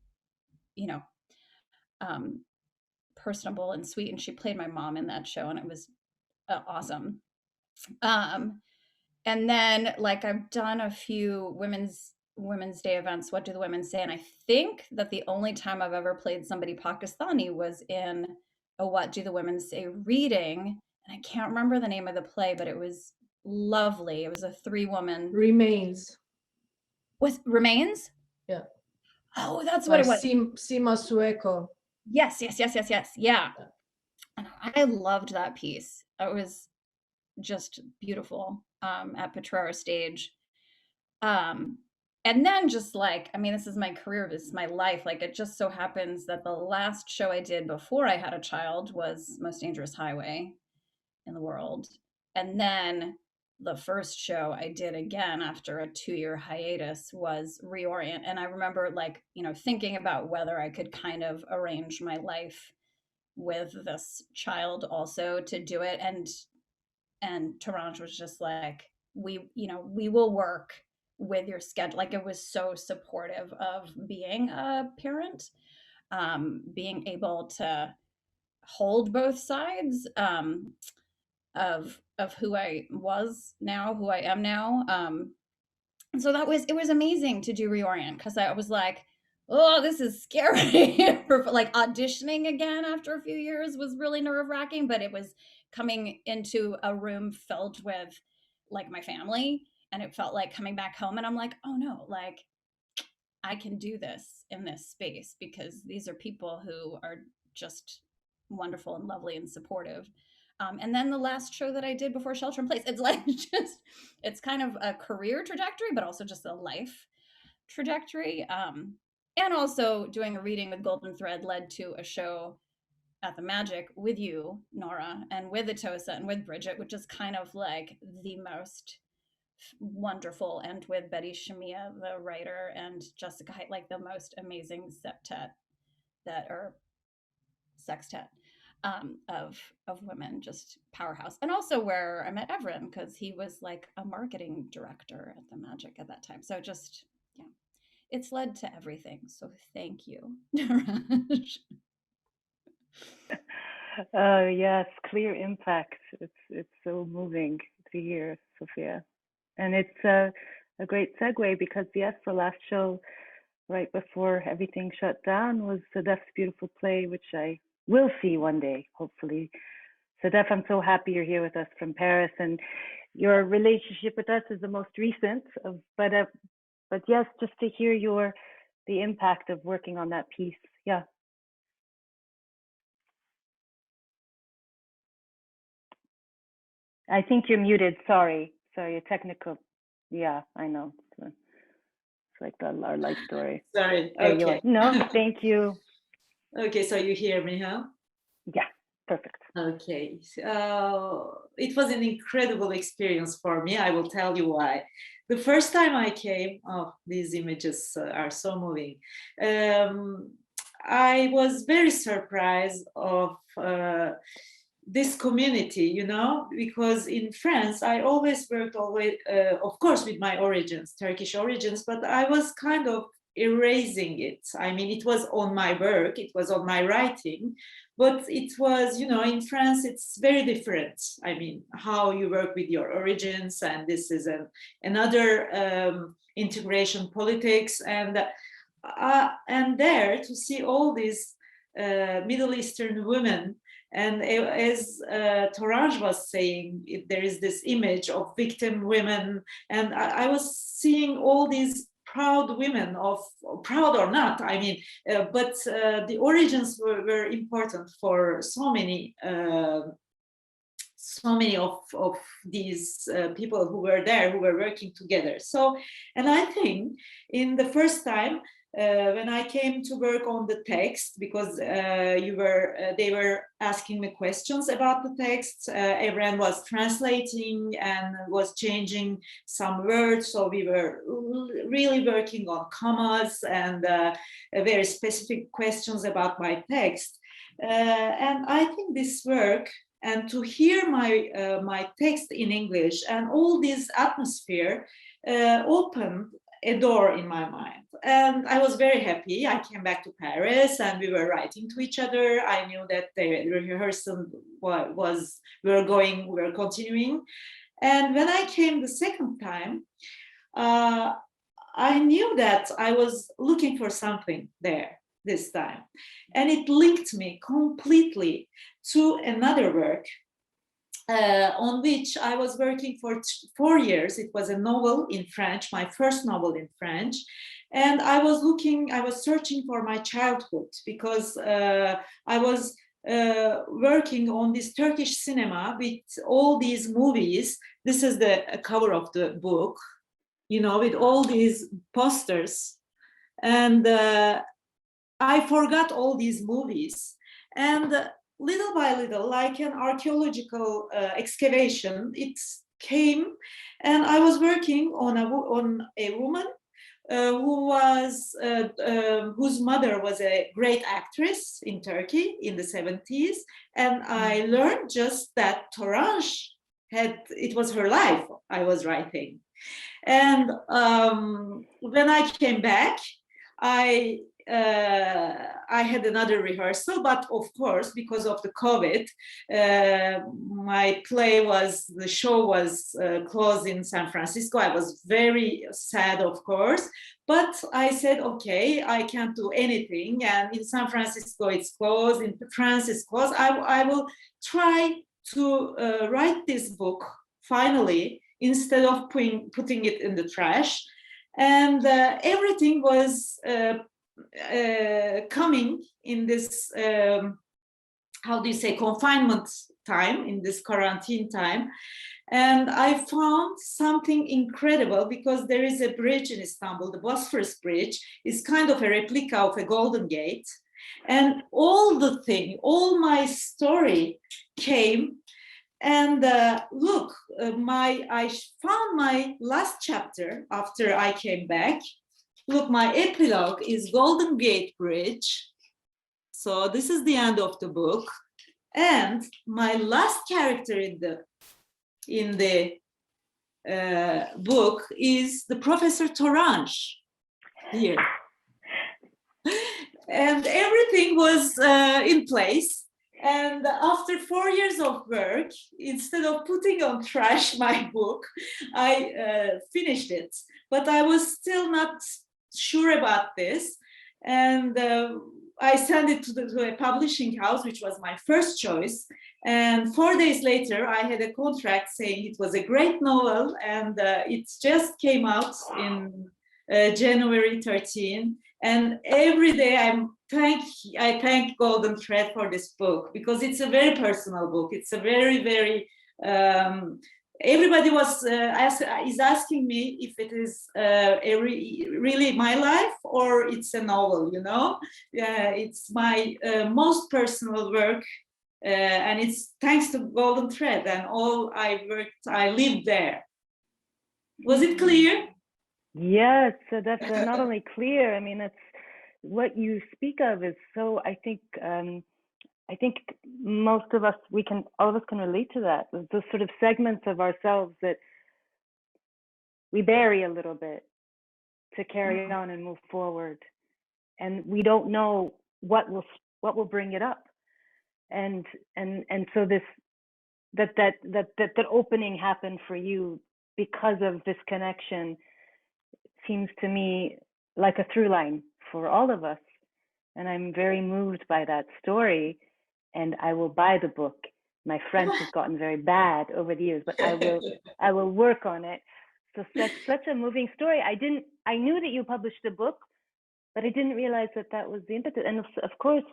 personable and sweet, and she played my mom in that show, and it was awesome. And then, like, I've done a few women's Day events. What do the women say? And I think that the only time I've ever played somebody Pakistani was in a What Do the Women Say reading, and I can't remember the name of the play, but it was lovely. It was a 3-woman Remains. with Remains. Yeah. Oh, that's what it was. Sima Sueko. Yes. Yeah. And I loved that piece. It was just beautiful at Potrero Stage. And then just like, I mean, this is my career, this is my life. Like, it just so happens that the last show I did before I had a child was Most Dangerous Highway in the World. And then the first show I did again after a 2-year hiatus was Reorient. And I remember, like, you know, thinking about whether I could kind of arrange my life with this child also to do it. And Torange was just like, we will work with your schedule. Like, it was so supportive of being a parent, being able to hold both sides of who I was now, who I am now. And so it was amazing to do Reorient, because I was like, oh, this is scary. Like, auditioning again after a few years was really nerve-wracking, but it was coming into a room filled with like my family, and it felt like coming back home. And I'm like, oh no, like, I can do this in this space because these are people who are just wonderful and lovely and supportive. And then the last show that I did before Shelter in Place, it's like it's kind of a career trajectory, but also just a life trajectory. And also doing a reading with Golden Thread led to a show at the Magic with you, Nora, and with Atossa and with Bridget, which is kind of like the most wonderful, and with Betty Shamia, the writer, and Jessica Height, like the most amazing sextet of women, just powerhouse. And also where I met Evren, because he was like a marketing director at the Magic at that time. So just, yeah, it's led to everything. So thank you, Niraj. Yes, clear impact. It's so moving to hear, Sophia. And it's a great segue, because yes, the last show right before everything shut down was Sedef's beautiful play, which I will see one day, hopefully. Sedef, I'm so happy you're here with us from Paris, and your relationship with us is the most recent. But yes, just to hear the impact of working on that piece. Yeah. I think you're muted. Sorry, a technical. Yeah, I know. It's like our life story. Sorry. There Okay. you are. No, thank you. Okay, so you hear me, huh? Yeah, perfect. Okay. It was an incredible experience for me. I will tell you why. The first time I came, these images are so moving. I was very surprised of this community, you know, because in France, I always worked of course, with my origins, Turkish origins, but I was kind of erasing it. I mean, it was on my work, it was on my writing, but it was, you know, in France, it's very different. I mean, how you work with your origins, and this is another integration politics, and there to see all these Middle Eastern women. And as Torange was saying, there is this image of victim women, and I was seeing all these proud women, proud or not, I mean, but the origins were important for so many of these people who were there, who were working together. So, and I think in the first time, when I came to work on the text, because they were asking me questions about the text, Evren was translating and was changing some words, so we were really working on commas and very specific questions about my text. And I think this work, and to hear my text in English and all this atmosphere opened a door in my mind, and I was very happy. I came back to Paris, and we were writing to each other. I knew that the rehearsal we were continuing. And when I came the second time, I knew that I was looking for something there this time, and it linked me completely to another work on which I was working for 4 years. It was a novel in French, my first novel in French. And I was searching for my childhood because I was working on this Turkish cinema with all these movies. This is the cover of the book, you know, with all these posters. And I forgot all these movies. And little by little, like an archaeological excavation, it came, and I was working on a woman whose mother was a great actress in Turkey in the 70s, and I learned just that Torange it was her life I was writing. And when I came back, I had another rehearsal, but of course, because of the COVID, the show was closed in San Francisco. I was very sad, of course, but I said, okay, I can't do anything. And in San Francisco, it's closed. In France, it's closed. I will try to write this book finally, instead of putting it in the trash. And everything was coming in this, how do you say, confinement time, in this quarantine time. And I found something incredible, because there is a bridge in Istanbul, the Bosphorus Bridge, is kind of a replica of a Golden Gate. And all my story came. And look, I found my last chapter after I came back. Look, my epilogue is Golden Gate Bridge. So this is the end of the book. And my last character in the book is the Professor Torange here. And everything was in place. And after 4 years of work, instead of putting on trash my book, I finished it. But I was still not sure about this. And I sent it to a publishing house, which was my first choice. And 4 days later, I had a contract saying it was a great novel. And it just came out in January 13. And every day I thank Golden Thread for this book, because it's a very personal book. It's a very, very, everybody is asking me if it is really my life or it's a novel, you know? It's my most personal work, and it's thanks to Golden Thread and all I lived there. Was it clear? Yes, so that's not only clear, I mean, that's what you speak of is so, I think most of us, all of us can relate to that. Those sort of segments of ourselves that we bury a little bit to carry on and move forward. And we don't know what will bring it up. And so that opening happened for you because of this connection seems to me like a through line for all of us. And I'm very moved by that story, and I will buy the book. My French has gotten very bad over the years, but I will work on it. So that's such a moving story. I knew that you published a book, but I didn't realize that was the impetus. And of course,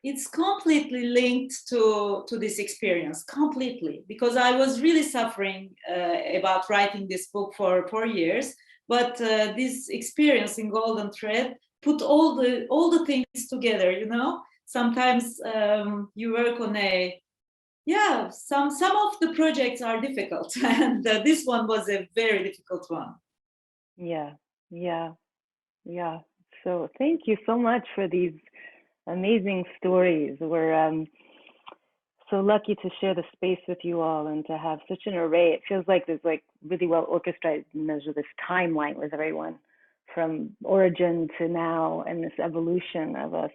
it's completely linked to this experience, completely, because I was really suffering about writing this book for 4 years. But this experience in Golden Thread put all the things together, you know. Sometimes you work on some of the projects are difficult, and this one was a very difficult one. Yeah. So thank you so much for these amazing stories. We're so lucky to share the space with you all and to have such an array. It feels like there's like really well orchestrated measure this timeline with everyone from origin to now and this evolution of us.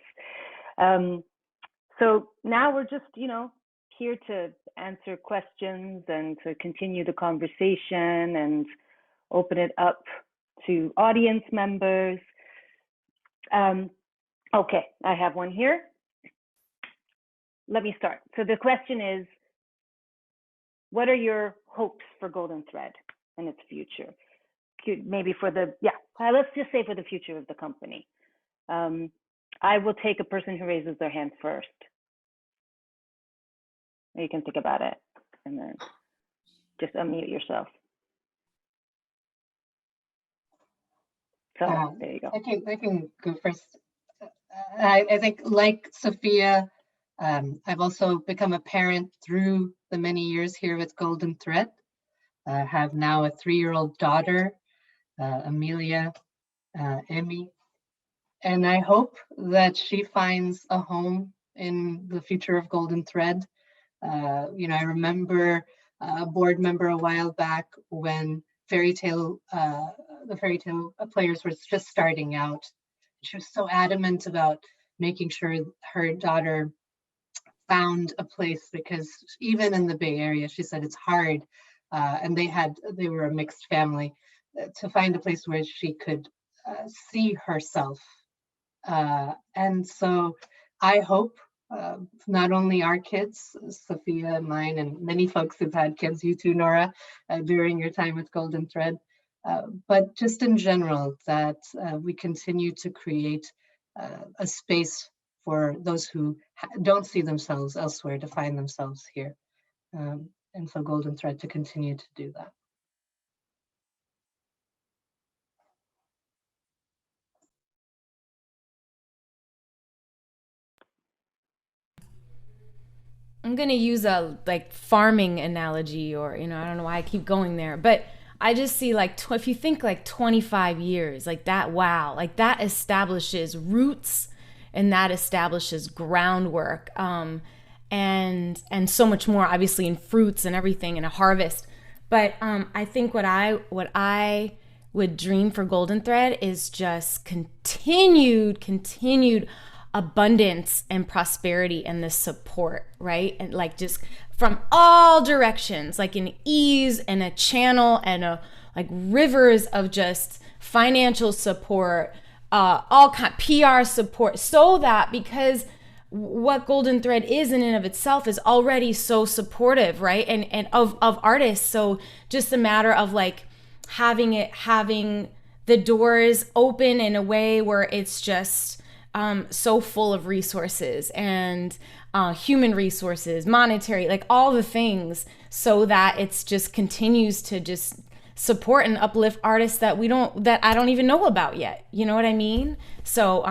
So now we're just, here to answer questions and to continue the conversation and open it up to audience members. Okay, I have one here. Let me start. So the question is, what are your hopes for Golden Thread and its future? Maybe for the, let's just say for the future of the company. I will take a person who raises their hand first. You can think about it and then just unmute yourself. So there you go. I can go first. I think, like Sophia, I've also become a parent through the many years here with Golden Thread. I have now a 3-year-old daughter, Amelia, Emmy, and I hope that she finds a home in the future of Golden Thread. I remember a board member a while back when the fairy tale players were just starting out. She was so adamant about making sure her daughter found a place, because even in the Bay Area, she said it's hard, and they were a mixed family, to find a place where she could see herself. And so I hope not only our kids, Sophia and mine, and many folks who've had kids, you too, Nora, during your time with Golden Thread, but just in general, that we continue to create a space for those who don't see themselves elsewhere to find themselves here. And for Golden Thread to continue to do that. I'm gonna use a farming analogy, or I don't know why I keep going there, but I just see if you think 25 years, that establishes roots, and that establishes groundwork, and so much more, obviously, in fruits and everything, and a harvest. But I think what I would dream for Golden Thread is just continued abundance and prosperity and the support, right? And just from all directions, an ease and a channel and rivers of just financial support, all kind of PR support, so that, because what Golden Thread is in and of itself is already so supportive, right? And of artists. So just a matter of having the doors open in a way where it's just so full of resources and human resources, monetary, all the things, so that it's just continues to just support and uplift artists that I don't even know about yet. You know what I mean? So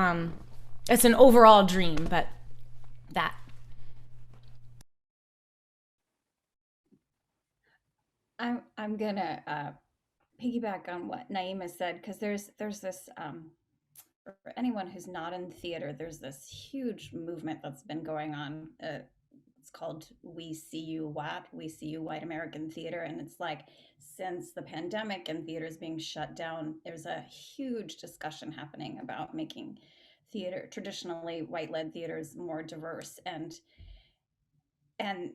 it's an overall dream, but that. I'm gonna piggyback on what Naima said, because there's this for anyone who's not in theater, there's this huge movement that's been going on. It's called We See You WAT, We See You White American Theater. And it's since the pandemic and theaters being shut down, there's a huge discussion happening about making theater, traditionally white-led theaters, more diverse. And then,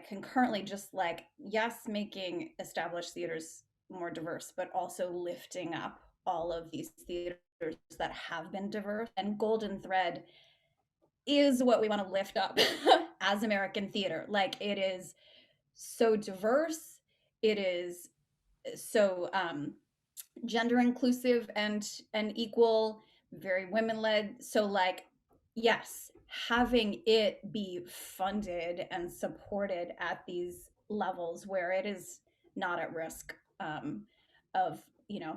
concurrently, just yes, making established theaters more diverse, but also lifting up all of these theaters that have been diverse. And Golden Thread is what we want to lift up as American theater. It is so diverse, it is so gender inclusive and equal, very women-led. So yes, having it be funded and supported at these levels where it is not at risk of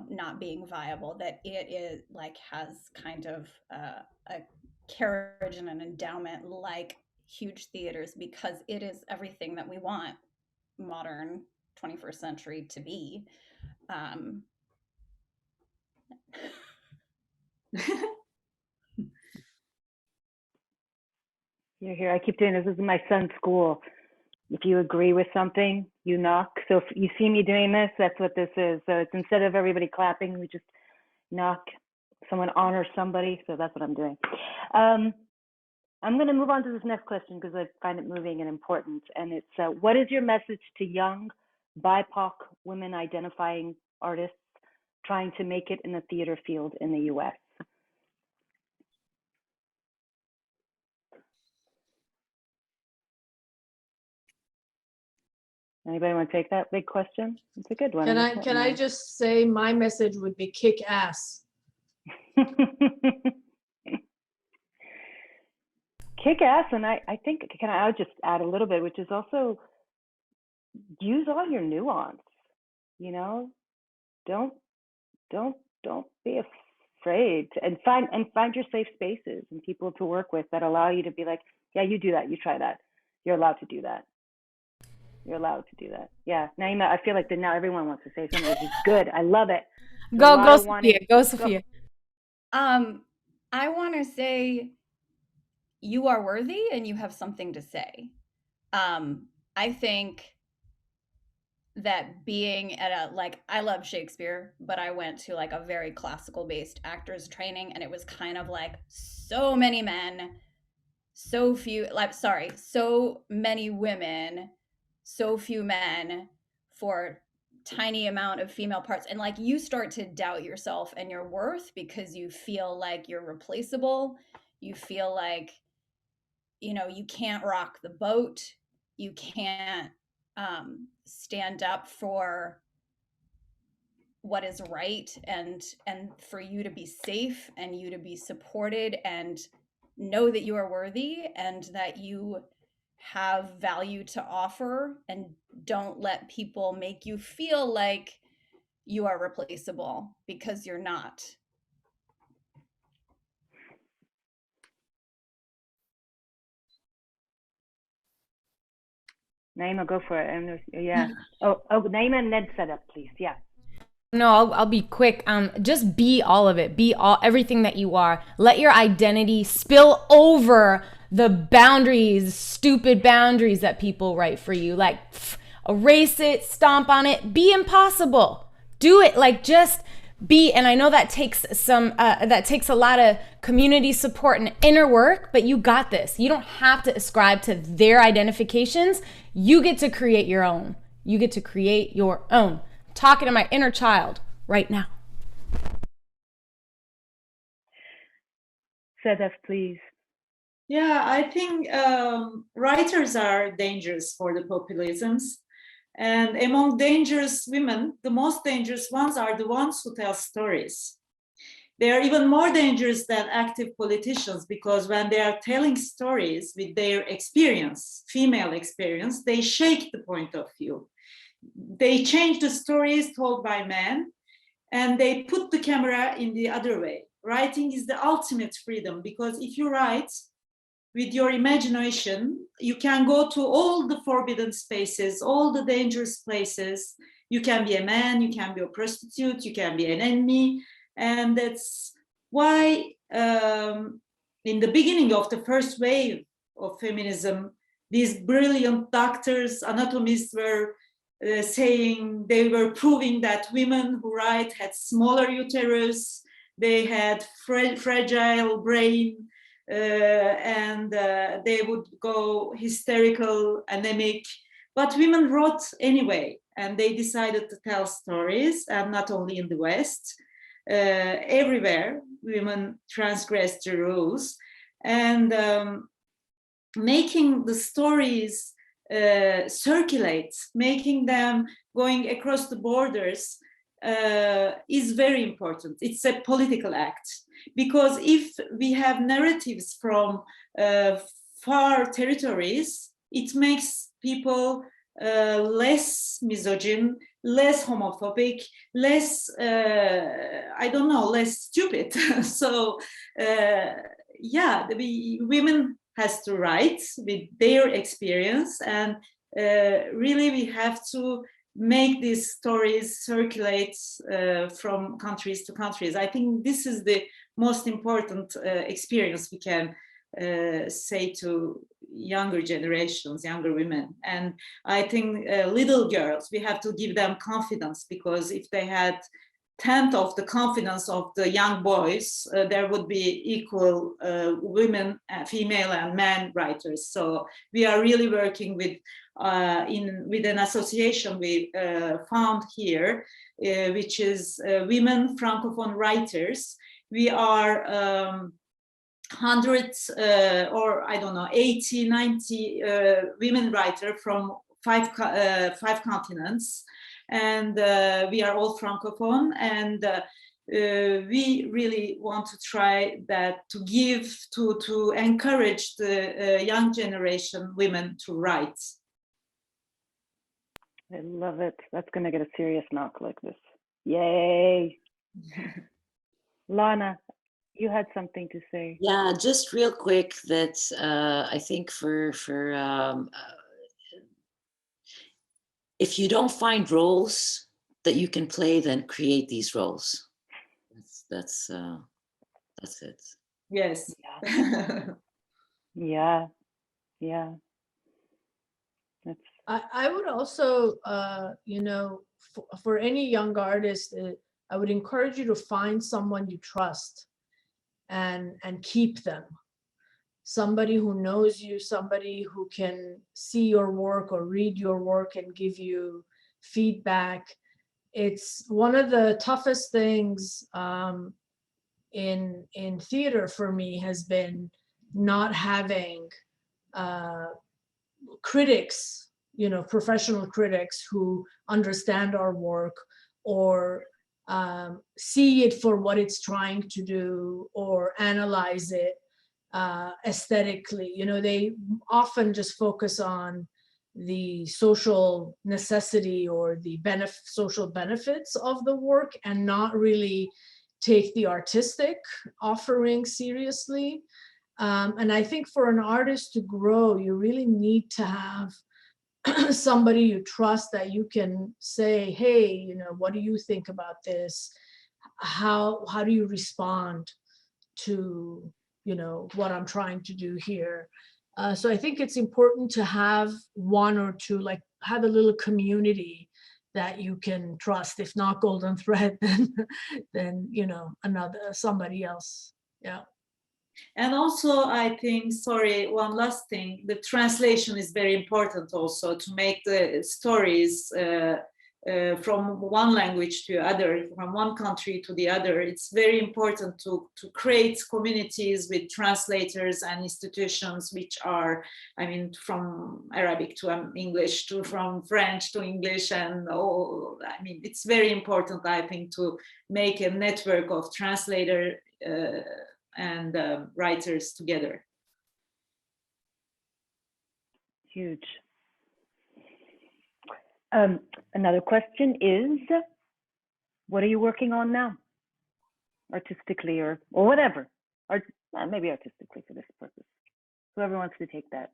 not being viable, that it is has kind of a carriage and an endowment like huge theaters, because it is everything that we want modern 21st century to be. You're here. I keep doing this. This is my son's school. If you agree with something, you knock. So if you see me doing this, that's what this is. So it's, instead of everybody clapping, we just knock. Someone honors somebody. So that's what I'm doing. I'm going to move on to this next question because I find it moving and important. And it's, what is your message to young BIPOC women identifying artists trying to make it in the theater field in the US? Anybody want to take that big question? It's a good one. Can an I important one. just say my message would be kick ass. Kick ass, and I think I'll just add a little bit, which is also use all your nuance. You know, don't be afraid to, and find your safe spaces and people to work with that allow you to be like, yeah, you do that, you try that, you're allowed to do that. You're allowed to do that. Yeah, Naima, I feel like that now everyone wants to say something, which is good. I love it. Go, Sophia. Go, Sophia. I want to say you are worthy and you have something to say. I think that being at a, like, I love Shakespeare, but I went to like a very classical based actors training, and it was kind of like so many men, so many women, so few men for tiny amount of female parts. And like you start to doubt yourself and your worth because you feel like you're replaceable. You feel like, you know, you can't rock the boat. You can't stand up for what is right, and for you to be safe and you to be supported and know that you are worthy and that you have value to offer, and don't let people make you feel like you are replaceable, because you're not. Naima, go for it. Yeah. Oh, Naima and Ned set up, please. Yeah. No, I'll be quick. Just be all of it. Be everything that you are. Let your identity spill over the boundaries, stupid boundaries that people write for you. Like, erase it, stomp on it. Be impossible. Do it. Like, just be. And I know that takes a lot of community support and inner work, but you got this. You don't have to ascribe to their identifications. You get to create your own. You get to create your own. Talking to my inner child right now. Sedef, please. Yeah, I think writers are dangerous for the populisms. And among dangerous women, the most dangerous ones are the ones who tell stories. They are even more dangerous than active politicians, because when they are telling stories with their experience, female experience, they shake the point of view. They change the stories told by men, and they put the camera in the other way. Writing is the ultimate freedom, because if you write with your imagination, you can go to all the forbidden spaces, all the dangerous places. You can be a man, you can be a prostitute, you can be an enemy. And that's why in the beginning of the first wave of feminism, these brilliant doctors, anatomists were saying, they were proving that women who write had smaller uterus, they had fragile brain, and they would go hysterical, anemic. But women wrote anyway, and they decided to tell stories, and not only in the West. Everywhere, women transgressed the rules, and making the stories circulate, making them going across the borders is very important. It's a political act, because if we have narratives from far territories, it makes people less misogyn, less homophobic, less, less stupid. So yeah, women has to write with their experience, and really we have to make these stories circulate from countries to countries. I think this is the most important experience we can say to younger generations, younger women. And I think little girls, we have to give them confidence, because if they had 10th of the confidence of the young boys, there would be equal women, female and man writers. So we are really working with an association we found here, which is Women Francophone Writers. We are hundreds or 80, 90 women writers from 5 continents, and we are all francophone, and we really want to try that, to give, to encourage the young generation women to write. I love it. That's going to get a serious knock like this. Yay. Lana, you had something to say. Yeah, just real quick that I think for if you don't find roles that you can play, then create these roles. That's it. Yes. Yeah. Yeah. That's I would also, you know, for any young artist, I would encourage you to find someone you trust and keep them. Somebody who knows you, somebody who can see your work or read your work and give you feedback. It's one of the toughest things in theater for me has been not having critics, you know, professional critics who understand our work or see it for what it's trying to do or analyze it aesthetically. You know, they often just focus on the social necessity or the social benefits of the work and not really take the artistic offering seriously. And I think for an artist to grow, you really need to have somebody you trust that you can say, hey, you know, what do you think about this? How do you respond to, you know, what I'm trying to do here? So I think it's important to have one or two, like have a little community that you can trust. If not Golden Thread, then you know, somebody else. Yeah. And also, I think, sorry, one last thing, the translation is very important also, to make the stories from one language to other, from one country to the other. It's very important to create communities with translators and institutions which are, I mean, from Arabic to English, to from French to English, and all. I mean, it's very important, I think, to make a network of translator and writers together. huge. Another question is, what are you working on now? Artistically or whatever. Maybe artistically for this purpose. Whoever wants to take that.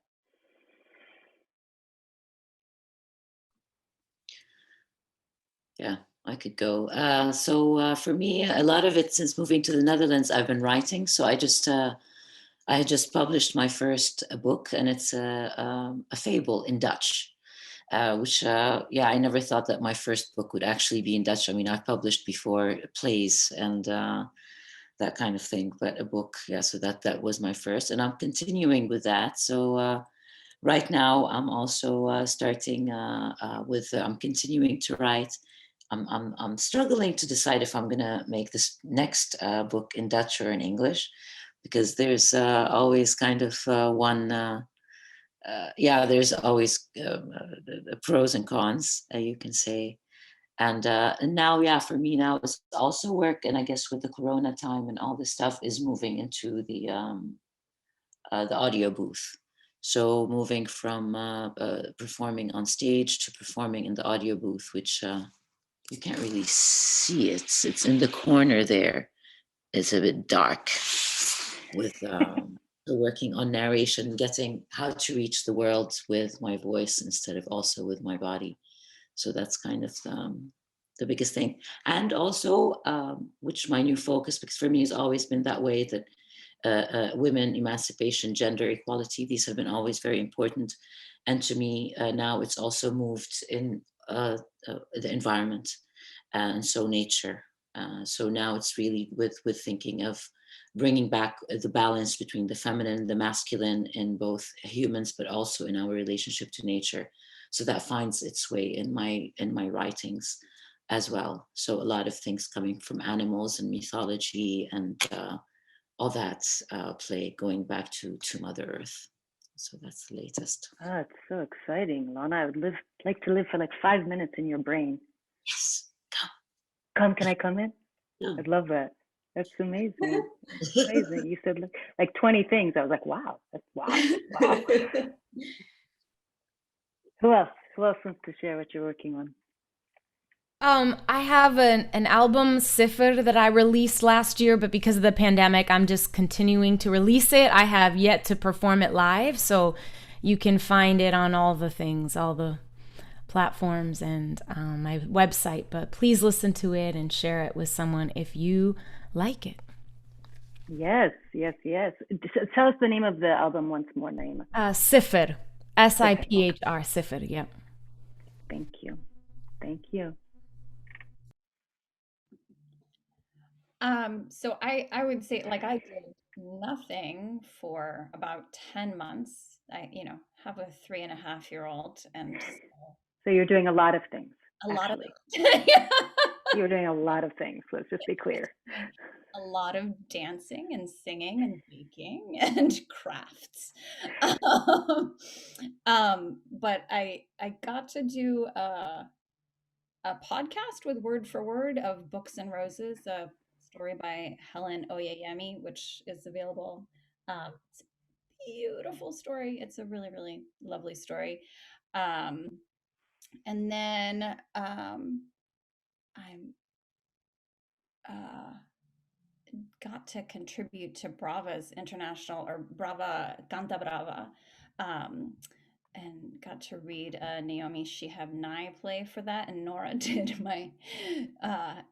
Yeah, I could go. So for me, a lot of it since moving to the Netherlands, I've been writing. So I had just published my first book, and it's a fable in Dutch, which, yeah, I never thought that my first book would actually be in Dutch. I mean, I've published before plays and that kind of thing, but a book, yeah, so that was my first, and I'm continuing with that. So right now, I'm also starting I'm continuing to write. I'm struggling to decide if I'm gonna make this next book in Dutch or in English, because there's always kind of there's always the pros and cons, you can say. And now, yeah, for me now it's also work, and I guess with the Corona time and all this stuff is moving into the audio booth. So moving from performing on stage to performing in the audio booth, which you can't really see it. It's in the corner there. It's a bit dark with working on narration, getting how to reach the world with my voice instead of also with my body. So that's kind of the biggest thing. And also, which my new focus, because for me has always been that way, that women, emancipation, gender equality, these have been always very important. And to me, now it's also moved in the environment, and so nature. So now it's really with thinking of bringing back the balance between the feminine, the masculine in both humans, but also in our relationship to nature. So that finds its way in my writings as well. So a lot of things coming from animals and mythology and all that play, going back to Mother Earth. So that's the latest. Oh, it's so exciting, Lana. I would like to live for like 5 minutes in your brain. Yes, Can I come in? come. I'd love that. That's amazing. Amazing. You said like 20 things. I was like, wow. That's wow. Who else? Who else wants to share what you're working on? I have an album, Sifr, that I released last year, but because of the pandemic, I'm just continuing to release it. I have yet to perform it live, so you can find it on all the things, all the platforms and my website. But please listen to it and share it with someone if you like it. Yes. Tell us the name of the album once more, Naima. Sifr, Siphr, Sifr, yep. Thank you. So I would say like I did nothing for about 10 months. I, have a 3.5-year-old and So you're doing a lot of things. a lot of actually. You're doing a lot of things. Let's just be clear. a lot of dancing and singing and baking and crafts. But I got to do a podcast with Word for Word of Books and Roses, a story by Helen Oyeyemi, which is available. It's a beautiful story. It's a really, really lovely story. And then I'm got to contribute to Brava's international, or Brava Canta Brava, and got to read Naomi Shihab Nye play for that, and Nora did my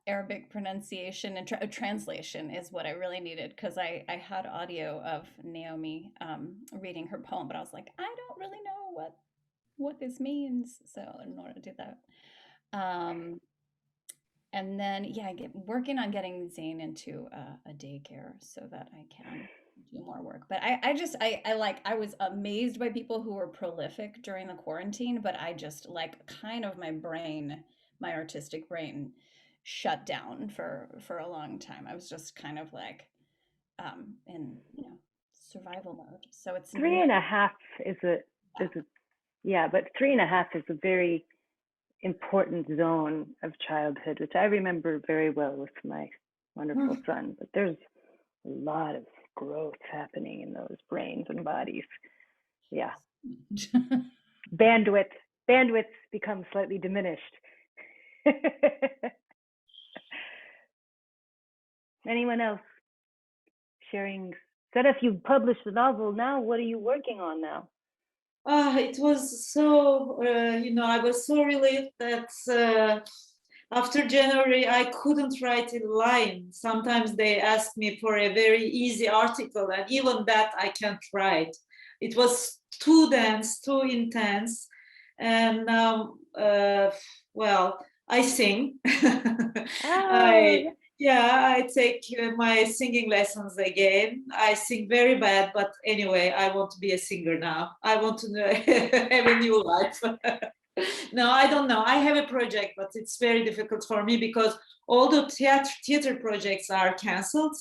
Arabic pronunciation and translation is what I really needed, because I had audio of Naomi reading her poem, but I was like, I don't really know what this means, so Nora did that. And then, I get working on getting Zane into a daycare so that I can do more work. But I was amazed by people who were prolific during the quarantine, but I just kind of my artistic brain shut down for a long time. I was just kind of in survival mode. So it's 3.5 is but 3.5 is a very important zone of childhood, which I remember very well with my wonderful son. But there's a lot of growth happening in those brains and bodies. Yeah. Bandwidth becomes slightly diminished. Anyone else sharing? Sedef, you've published a novel now. What are you working on now? It was so, I was so relieved that after January, I couldn't write a line. Sometimes they asked me for a very easy article, and even that I can't write. It was too dense, too intense. And now, I sing. I take my singing lessons again. I sing very bad, but anyway, I want to be a singer now. I want to have a new life. No, I don't know. I have a project, but it's very difficult for me because all the theater projects are canceled.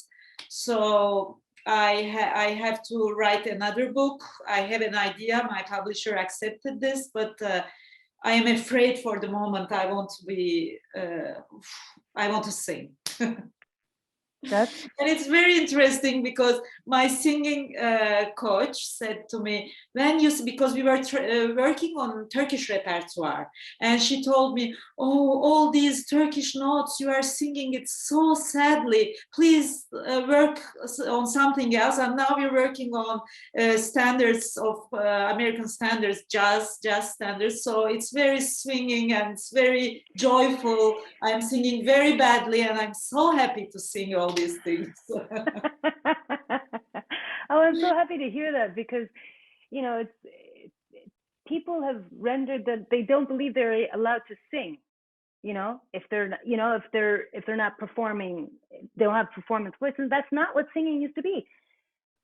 So I have to write another book. I have an idea. My publisher accepted this, but I am afraid for the moment. I want to sing. And it's very interesting because my singing coach said to me, because we were working on Turkish repertoire, and she told me, oh, all these Turkish notes you are singing it so sadly, please work on something else. And now we're working on standards of American standards, jazz standards. So it's very swinging and it's very joyful. I'm singing very badly and I'm so happy to sing all these things. Oh, I'm so happy to hear that, because people have rendered that they don't believe they're allowed to sing. If they're not performing, they don't have performance voice, and that's not what singing used to be.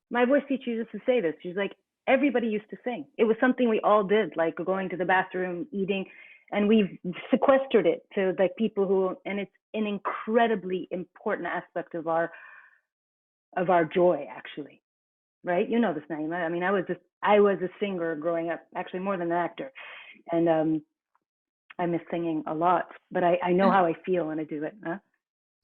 My voice teacher used to say this. She's like, everybody used to sing. It was something we all did, like going to the bathroom, eating, and we've sequestered it to people who, and it's an incredibly important aspect of our joy, actually, right? You know this, Naima. I mean, I was just I was a singer growing up, actually more than an actor, and I miss singing a lot. But I know how I feel when I do it. Huh?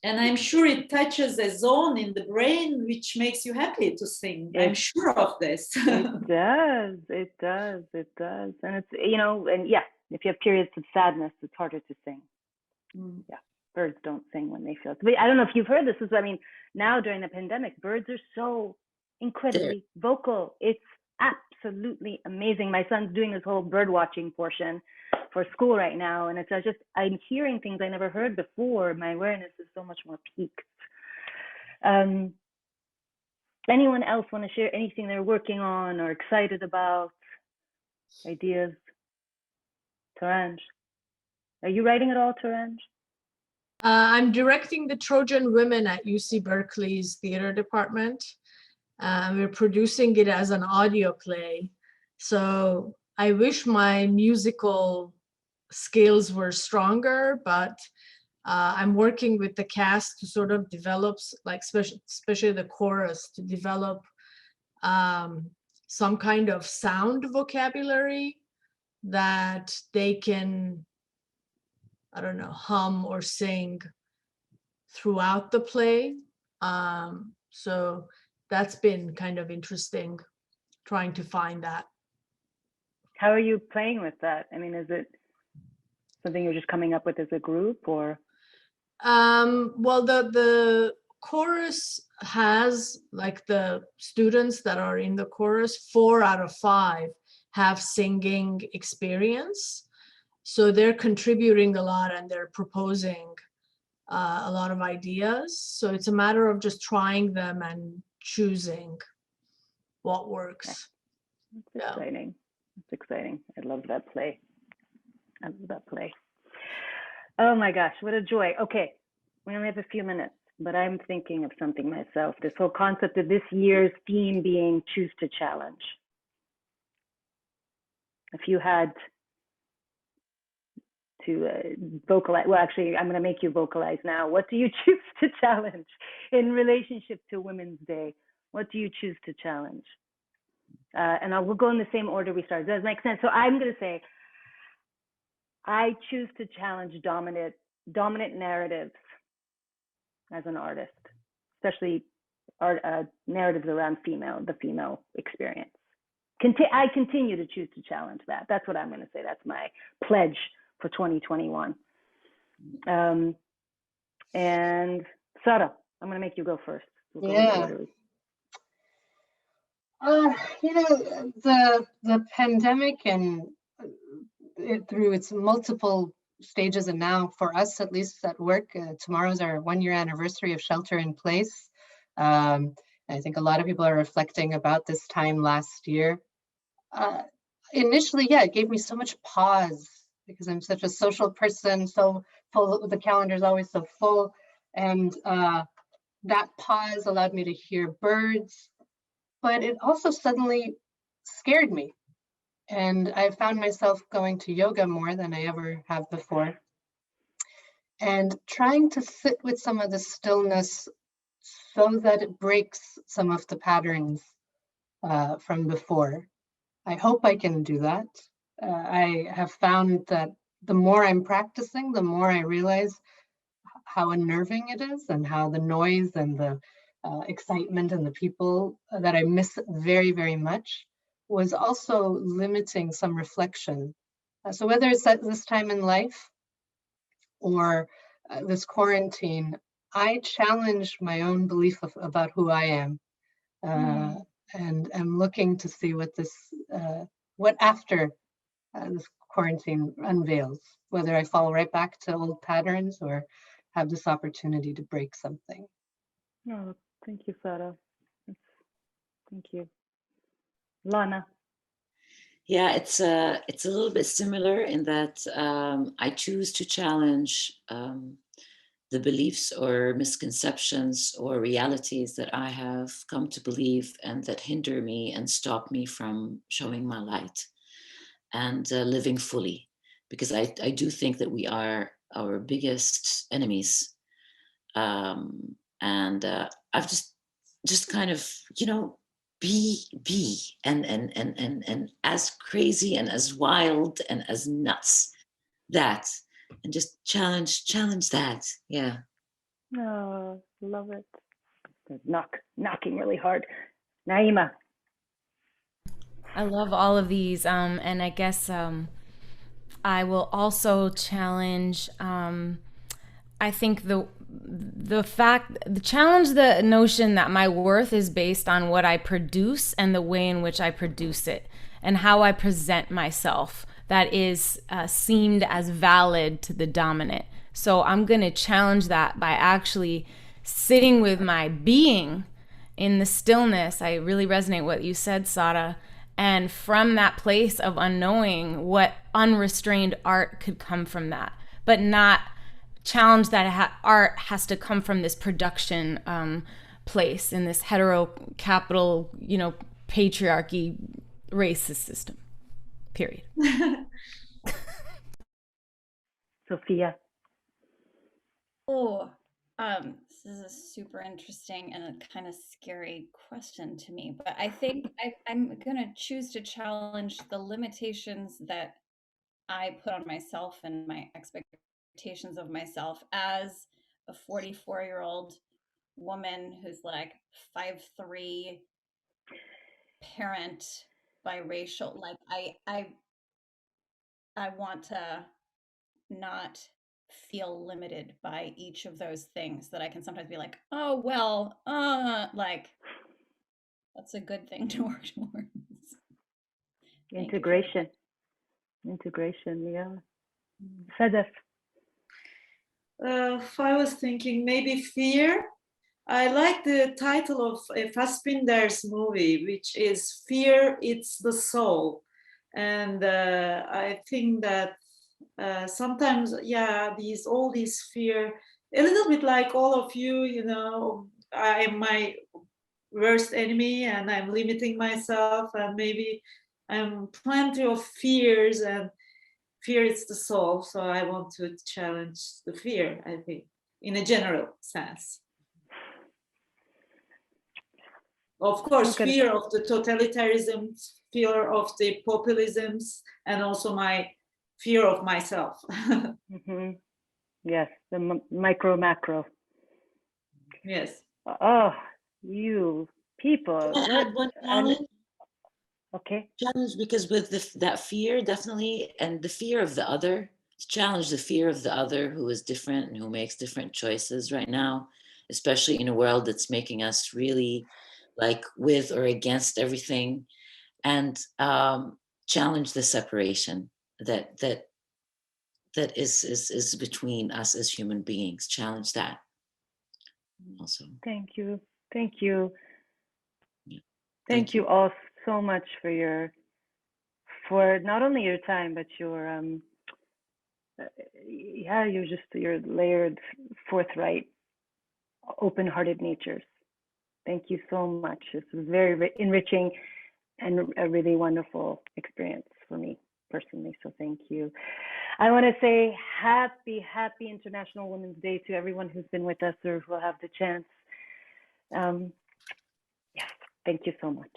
And I'm sure it touches a zone in the brain which makes you happy to sing. I'm sure of this. It does. It does. It does. And it's, you know, and yeah, if you have periods of sadness, it's harder to sing. Yeah, birds don't sing when they feel it. But I don't know if you've heard this. I mean, now during the pandemic, birds are so incredibly vocal. It's absolutely amazing. My son's doing this whole bird watching portion for school right now, and it's just, I'm hearing things I never heard before. My awareness is so much more peaked. Anyone else want to share anything they're working on or excited about? Ideas? Taranj, are you writing at all, Taranj? I'm directing the Trojan Women at UC Berkeley's theater department. We're producing it as an audio play. So I wish my musical skills were stronger, but I'm working with the cast to sort of develop, like especially the chorus, to develop some kind of sound vocabulary that they can, I don't know, hum or sing throughout the play. So that's been kind of interesting, trying to find that. How are you playing with that? I mean, is it something you're just coming up with as a group, or? Well, the chorus has, like, the students that are in the chorus, 4 out of 5 have singing experience. So they're contributing a lot and they're proposing a lot of ideas. So it's a matter of just trying them and choosing what works. That's exciting. That's exciting. I love that play. I love that play. Oh my gosh, what a joy. Okay, we only have a few minutes, but I'm thinking of something myself. This whole concept of this year's theme being choose to challenge. If you had to vocalize, well, actually, I'm going to make you vocalize now. What do you choose to challenge in relationship to Women's Day? What do you choose to challenge? And we'll go in the same order we started. Does that make sense? So I'm going to say, I choose to challenge dominant narratives as an artist, especially narratives around the female experience. I continue to choose to challenge that. That's what I'm going to say. That's my pledge for 2021. And Sara, I'm going to make you go first. We'll go you know, the pandemic and through its multiple stages, and now for us, at least at work, tomorrow's our 1-year anniversary of shelter in place. I think a lot of people are reflecting about this time last year. Initially, yeah, it gave me so much pause because I'm such a social person, so full, the calendar's always so full. And that pause allowed me to hear birds, but it also suddenly scared me. And I found myself going to yoga more than I ever have before, and trying to sit with some of the stillness so that it breaks some of the patterns from before. I hope I can do that. I have found that the more I'm practicing, the more I realize how unnerving it is, and how the noise and the excitement and the people that I miss very, very much was also limiting some reflection. So whether it's at this time in life or this quarantine, I challenge my own belief about who I am, and I'm looking to see what after this quarantine unveils, whether I fall right back to old patterns or have this opportunity to break something. Oh, thank you, Sara. Thank you. Lana. Yeah, it's a little bit similar in that I choose to challenge the beliefs or misconceptions or realities that I have come to believe and that hinder me and stop me from showing my light and living fully. Because I do think that we are our biggest enemies. And I've just kind of, be and as crazy and as wild and as nuts that, and just challenge that. Yeah. Oh, love it. Knocking really hard. Naima. I love all of these, and I guess I will also challenge. I think the challenge the notion that my worth is based on what I produce and the way in which I produce it and how I present myself. That is seemed as valid to the dominant. So I'm going to challenge that by actually sitting with my being in the stillness. I really resonate with what you said, Sara. And from that place of unknowing, what unrestrained art could come from that, but not challenge that art has to come from this production place in this hetero capital, patriarchy, racist system. Period. Sophia. Oh, this is a super interesting and a kind of scary question to me, but I think I'm gonna choose to challenge the limitations that I put on myself and my expectations of myself as a 44-year-old woman who's like 5'3", parent, biracial. Like I want to not feel limited by each of those things that I can sometimes be like, oh well, like that's a good thing to work towards. Integration, yeah. Sedef. I was thinking maybe fear. I like the title of Fassbinder's movie, which is Fear, It's the Soul. And I think that sometimes, yeah, all these fear, a little bit like all of you, I am my worst enemy and I'm limiting myself, and maybe I'm plenty of fears, and fear is the soul. So I want to challenge the fear, I think, in a general sense. Of course, fear of the totalitarianism, fear of the populisms, and also my fear of myself. Mm-hmm. Yes, the micro macro. Yes. Oh, you people. Can I add one challenge? Okay. Challenge, because with that fear, definitely, and the fear of the other, to challenge the fear of the other who is different and who makes different choices right now, especially in a world that's making us really like with or against everything, and challenge the separation that is between us as human beings. Challenge that also. Thank you. Yeah. Thank you all so much for not only your time, but your your layered, forthright, open-hearted natures. Thank you so much. It's very enriching and a really wonderful experience for me personally. So thank you. I want to say happy International Women's Day to everyone who's been with us or who will have the chance. Yes, thank you so much.